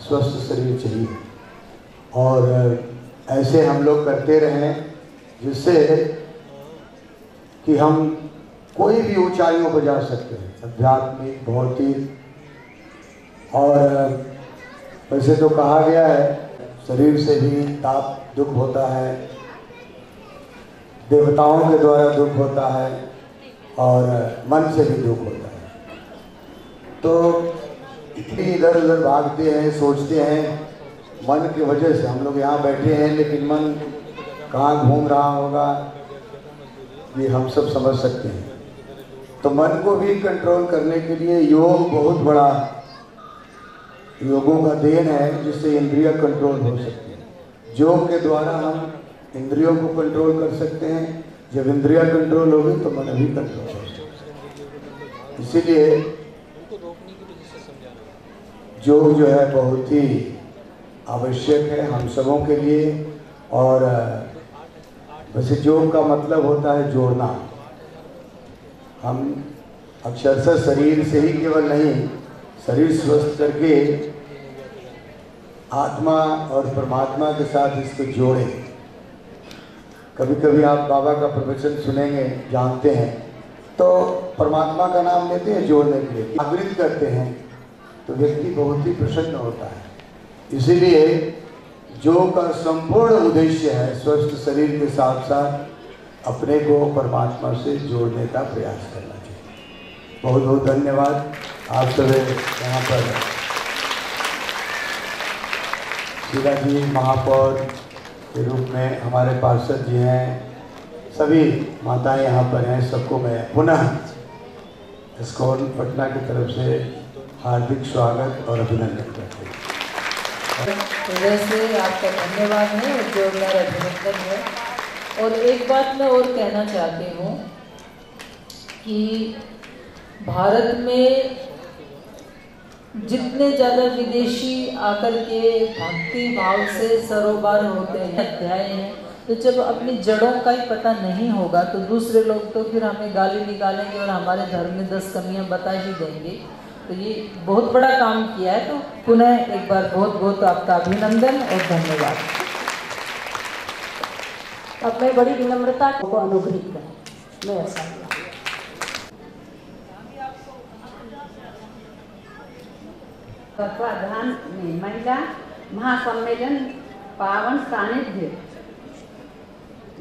स्वस्थ शरीर चाहिए और ऐसे हम लोग करते रहें जिससे कि हम कोई भी ऊंचाइयों पर जा सकते हैं, आध्यात्मिक, भौतिक। और वैसे तो कहा गया है शरीर से भी ताप दुख होता है, देवताओं के द्वारा दुख होता है और मन से भी दुख होता है। तो इधर उधर भागते हैं, सोचते हैं, मन की वजह से हम लोग यहाँ बैठे हैं, लेकिन मन कहाँ घूम रहा होगा ये हम सब समझ सकते हैं। तो मन को भी कंट्रोल करने के लिए योग बहुत बड़ा योगों का देन है, जिससे इंद्रिय कंट्रोल हो सकती है। योग के द्वारा हम इंद्रियों को कंट्रोल कर सकते हैं, जब इंद्रिया कंट्रोल होगी तो मन भी कंट्रोल हो सकता है। इसीलिए योग जो है बहुत ही आवश्यक है हम सबों के लिए। और वैसे योग का मतलब होता है जोड़ना। हम अक्षरशः शरीर से ही केवल नहीं, शरीर स्वस्थ करके आत्मा और परमात्मा के साथ इसको जोड़ें। कभी कभी आप बाबा का प्रवचन सुनेंगे, जानते हैं, तो परमात्मा का नाम लेते हैं जोड़ने के लिए, जागृत करते हैं, तो व्यक्ति बहुत ही प्रसन्न होता है। इसीलिए योग का संपूर्ण उद्देश्य है स्वस्थ शरीर के साथ साथ अपने को परमात्मा से जोड़ने का प्रयास करना चाहिए। बहुत बहुत धन्यवाद। आप सभी यहाँ पर शीला जी महापौर के रूप में, हमारे पार्षद जी हैं, सभी माताएं यहाँ पर हैं, सबको मैं पुनः इस्कॉन पटना की तरफ से हार्दिक स्वागत और अभिनंदन करते हैं। वैसे आपका धन्यवाद है जो मेरा अभिनंदन है। और एक बात मैं और कहना चाहती हूँ कि भारत में जितने ज़्यादा विदेशी आकर के भक्ति भाव से सरोबार होते हैं, अध्याय हैं, तो जब अपनी जड़ों का ही पता नहीं होगा तो दूसरे लोग तो फिर हमें गाली निकालेंगे और हमारे धर्म में 10 कमियां बता ही देंगे। तो ये बहुत बड़ा काम किया है। तो पुनः एक बार बहुत बहुत आपका अभिनंदन और धन्यवाद। अब मैं बड़ी विनम्रता को अनुग्रहित करें, मैं ऐसा तत्वाधान में महिला महासम्मेलन पावन सानिध्य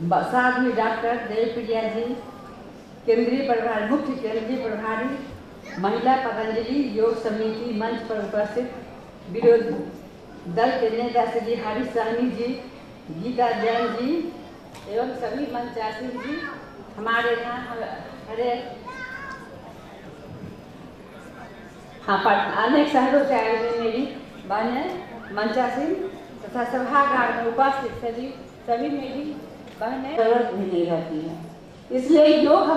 साध्वी डॉक्टर देवप्रिया जी, केंद्रीय प्रभारी, मुख्य केंद्रीय प्रभारी महिला पतंजलि योग समिति मंच पर उपस्थित विरोधी दल के नेता श्री हरीश सहनी जी, गीता जैन जी एवं सभी मंचासीन जी, हमारे यहाँ हरे अनेक शहरों से आए हुए मेरी बहनें मंचासीन तथा सभागार में उपस्थित सभी मेरी बहनें जरूरत भी नहीं रहती है। इसलिए योग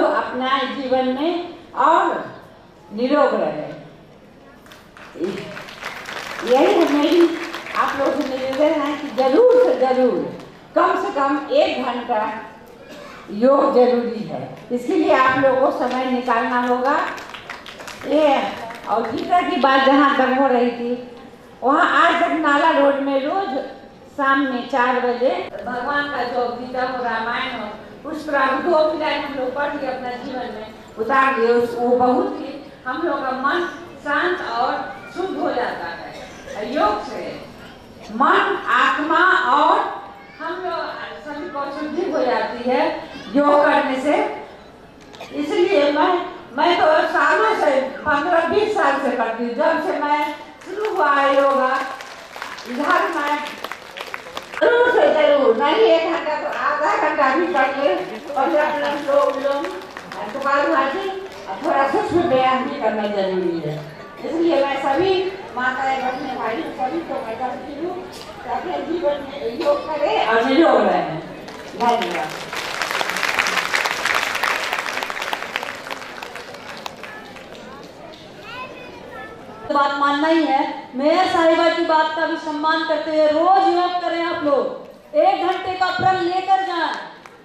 अपनाए जीवन में और निरोग रहे। यही मेरी आप लोगों से निवेदन है कि जरूर से जरूर कम से कम 1 घंटा योग जरूरी है। इसके लिए आप लोगों को समय निकालना होगा। ये और गीता की बात जहाँ तक हो रही थी, वहाँ आज तक नाला रोड में रोज शाम में 4 बजे भगवान का जो गीता हो, रामायण हो, उस प्रारूप को फिर हम लोग पढ़ के अपना जीवन में उतार दिए। वो बहुत ही हम लोग का मन शांत और शुद्ध हो जाता है। योग से मन, आत्मा और हम लोग सभी को शुद्धि हो जाती है योग करने से। इसलिए मैं तो सालों से 15-20 साल से करती हूँ। जब से मैं शुरू हुआ है योगा, इधर मैं जरूर से जरूर नहीं 1 घंटा तो आधा घंटा भी करके और थोड़ा सूक्ष्म व्यायाम भी करना जरूरी है। इसलिए मैं सभी माताएं बहनें भाई सभी को मैं करती हूँ ताकि जीवन में योग करें और निरोग रहें। धन्यवाद। बात मानना ही है। मेयर साहिबा की बात का भी सम्मान करते हुए रोज योग करें। आप लोग 1 घंटे का प्रण लेकर जाएं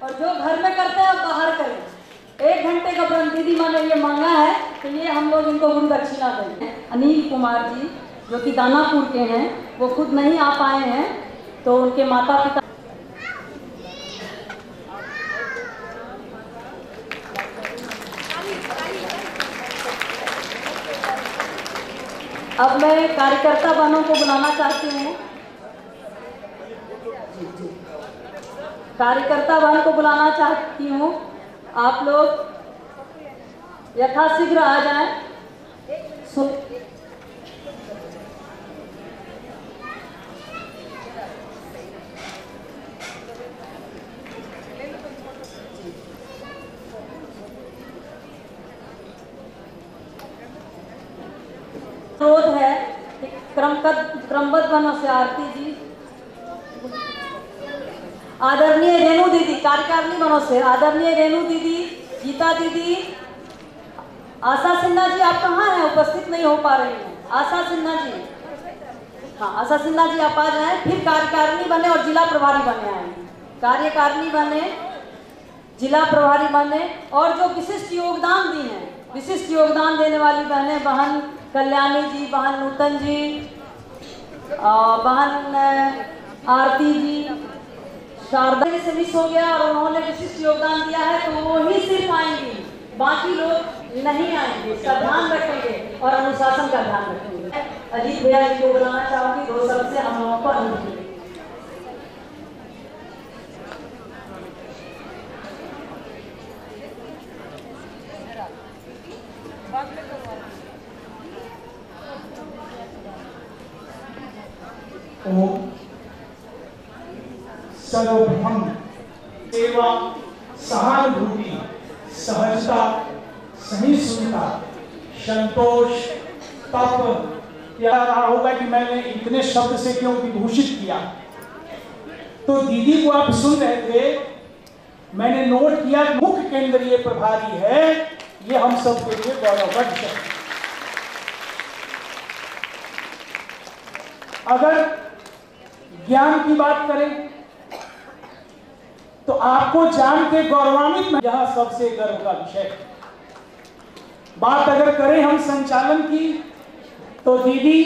और जो घर में करते हैं बाहर करें। 1 घंटे का प्रण दीदी माँ ने ये मांगा है तो ये हम लोग इनको गुरु दक्षिणा देंगे। अनिल कुमार जी जो कि दानापुर के हैं, वो खुद नहीं आ पाए हैं तो उनके माता पिता अब मैं कार्यकर्ता बहनों को बुलाना चाहती हूँ। कार्यकर्ता बहन को बुलाना चाहती हूँ। आप लोग यथाशीघ्र आ जाएं। अनुरोध है क्रमबद्ध बनों से आरती जी, आदरणीय रेणु दीदी, कार्यकारिणी बनों से आदरणीय रेणु दीदी, गीता दीदी, आशा सिन्हा जी आप कहाँ हैं? उपस्थित नहीं हो पा रही हैं। आशा सिन्हा जी, हाँ आशा सिन्हा जी आप आ जाएं। फिर कार्यकारिणी बने और जिला प्रभारी बने आए। कार्यकारिणी बने, जिला प्रभारी बने और जो विशिष्ट योगदान दी हैं, विशिष्ट योगदान देने वाली बहनें, बहन कल्याणी जी, बहन नूतन जी, बहन आरती जी, शारदा से मिस हो गया और उन्होंने विशिष्ट योगदान दिया है तो वो ही सिर्फ आएंगी, बाकी लोग नहीं आएंगे। इसका ध्यान रखेंगे और अनुशासन का ध्यान रखेंगे। अजीत भैया जी को बुलाना चाहूंगी। 2 शब्द से हम लोगों को अनुमति। सर्वप्रथम सेवा, सहानुभूति, सहजता, सहिष्णुता, संतोष, तप। याद रहा होगा कि मैंने इतने शब्द से क्यों विभूषित किया। तो दीदी को आप सुन रहे थे, मैंने नोट किया मुख्य केंद्रीय प्रभारी है, ये हम सब के लिए गौरववर्ध है। अगर ज्ञान की बात करें तो आपको जान के गौरवान्वित में यह सबसे गर्व का विषय। बात अगर करें हम संचालन की तो दीदी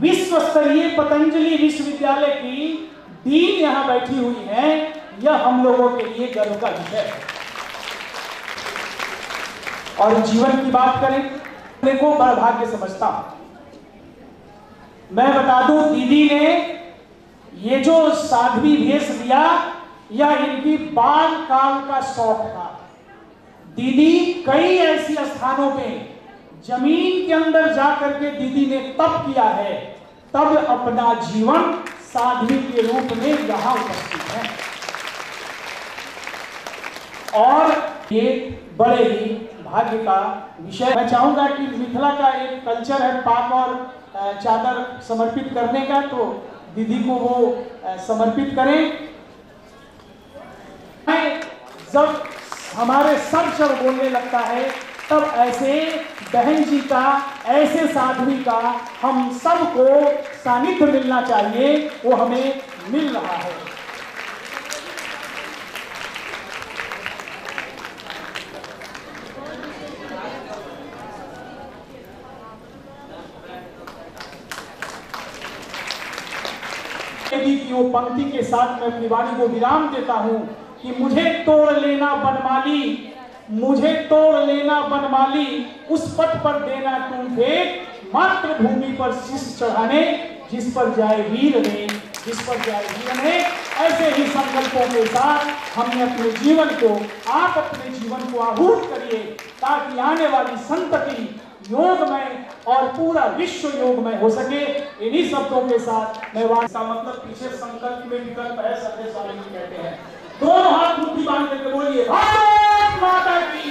विश्व स्तरीय पतंजलि विश्वविद्यालय की डीन यहां बैठी हुई हैं, यह हम लोगों के लिए गर्व का विषय है। और जीवन की बात करें, देखो बड़ा भाग्य समझता हूं। मैं बता दूं, दीदी ने ये जो साध्वी भेष दिया, यह इनकी बाल काल का शौक था। दीदी कई ऐसी स्थानों पे जमीन के अंदर जाकर के दीदी ने तप किया है, तब अपना जीवन साध्वी के रूप में यहां उपस्थित है। और ये बड़े ही भाग्य का विषय। मैं चाहूंगा कि मिथिला का एक कल्चर है पाक और चादर समर्पित करने का, तो दीदी को वो समर्पित करें। जब हमारे सब बोलने लगता है तब ऐसे बहन जी का, ऐसे साध्वी का हम सबको सानिध्य मिलना चाहिए, वो हमें मिल रहा है। की वो पंक्ति के साथ मैं अपनी वाणी को विराम देता हूं कि मुझे तोड़ लेना बनमाली, मुझे तोड़ लेना बनमाली, उस पथ पर देना तू फेंक, मातृभूमि पर शीश चढ़ाने जिस पर जाए वीर ने, जिस पर जाए वीर ने। ऐसे ही संकल्पों के साथ हमने अपने जीवन को, आप अपने जीवन को आहूत करिए ताकि आने वाली संतति योगमय और पूरा विश्व योगमय हो सके। इन्हीं शब्दों के साथ मैं वाचा मतलब पीछे संकल्प में विकल्प है, संदेश वाले कहते हैं। दोनों हाथ मुट्ठी बांध करके बोलिए भारत माता की,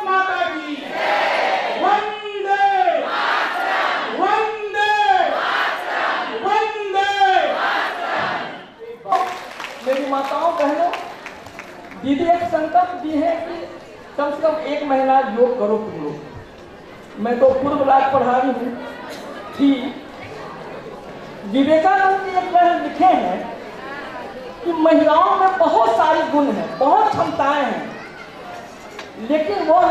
माता की वंदे वंदे वंदे। मेरी माताओं बहनों, दीदी एक संकल्प दी है कि कम से कम 1 महीना योग करो तुम लोग। मैं तो पूर्व राज प्रभारी हूँ कि विवेकानंद जी एक बार लिखे हैं कि महिलाओं में बहुत सारे गुण हैं, बहुत क्षमताएं हैं, लेकिन वो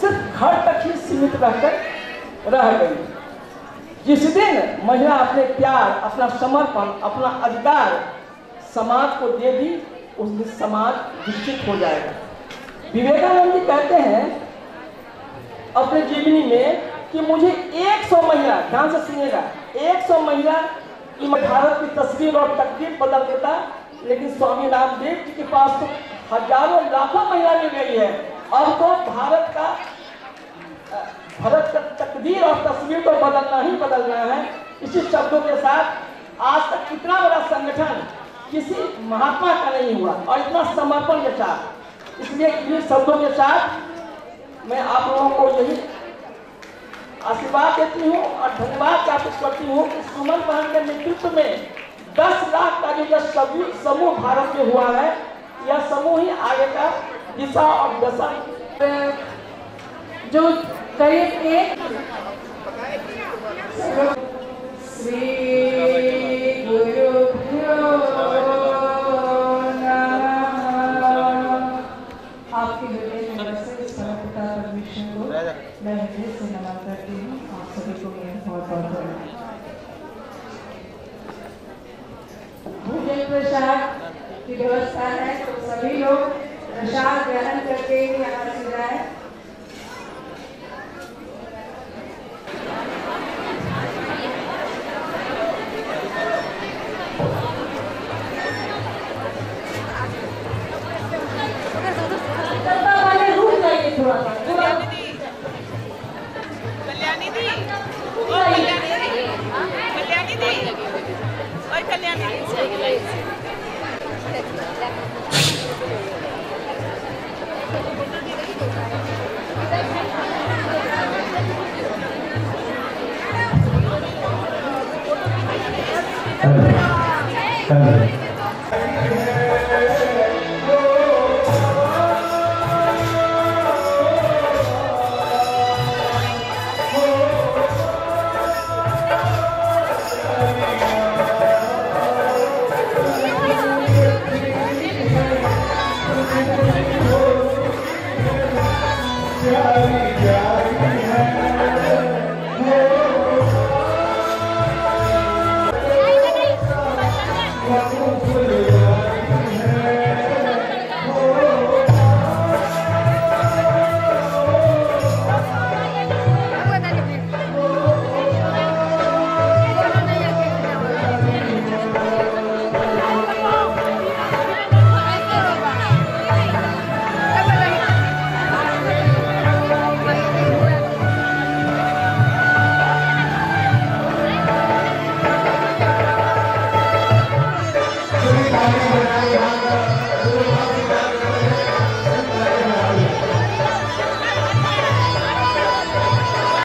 सिर्फ घर तक ही सीमित रहकर रह गई। जिस दिन महिला अपने प्यार, अपना समर्पण, अपना अधिकार समाज को दे दी, उस दिन समाज विकसित हो जाएगा। विवेकानंद जी कहते हैं अपने जीवनी में कि मुझे 100 महिला, ध्यान से सुनिएगा, 100 महिला की भारत की तस्वीर और तकदीर बदल देता, लेकिन स्वामी रामदेव जी के पास तो हजारों लाखों महिला मिल गई है। अब तो भारत का तकदीर और तस्वीर तो बदलना ही बदलना है। इसी शब्दों के साथ आज तक इतना बड़ा संगठन किसी महात्मा का नहीं हुआ और इतना समर्पण के साथ। इसलिए इन शब्दों के साथ मैं आप लोगों को यही आशीर्वाद देती हूँ और धन्यवाद ज्ञापित करती हूँ कि सुमन बहन के नेतृत्व में 10 लाख का जो समूह भारत में हुआ है, यह समूह ही आगे का दिशा और दशा जो करीब एक श्री गुरुभ्यो आपके हृदय में वैसे इस परमपिता परमेश्वर को मैं हृदय से नमन करती हूँ। आप सभी को मेरा बहुत बहुत धन्यवाद। भोजन प्रसाद की व्यवस्था है, तो सभी लोग प्रसाद ग्रहण करके ही यहाँ से जाए। कल्याणी दी, कल्याणी दी, और कल्याणी Thank you.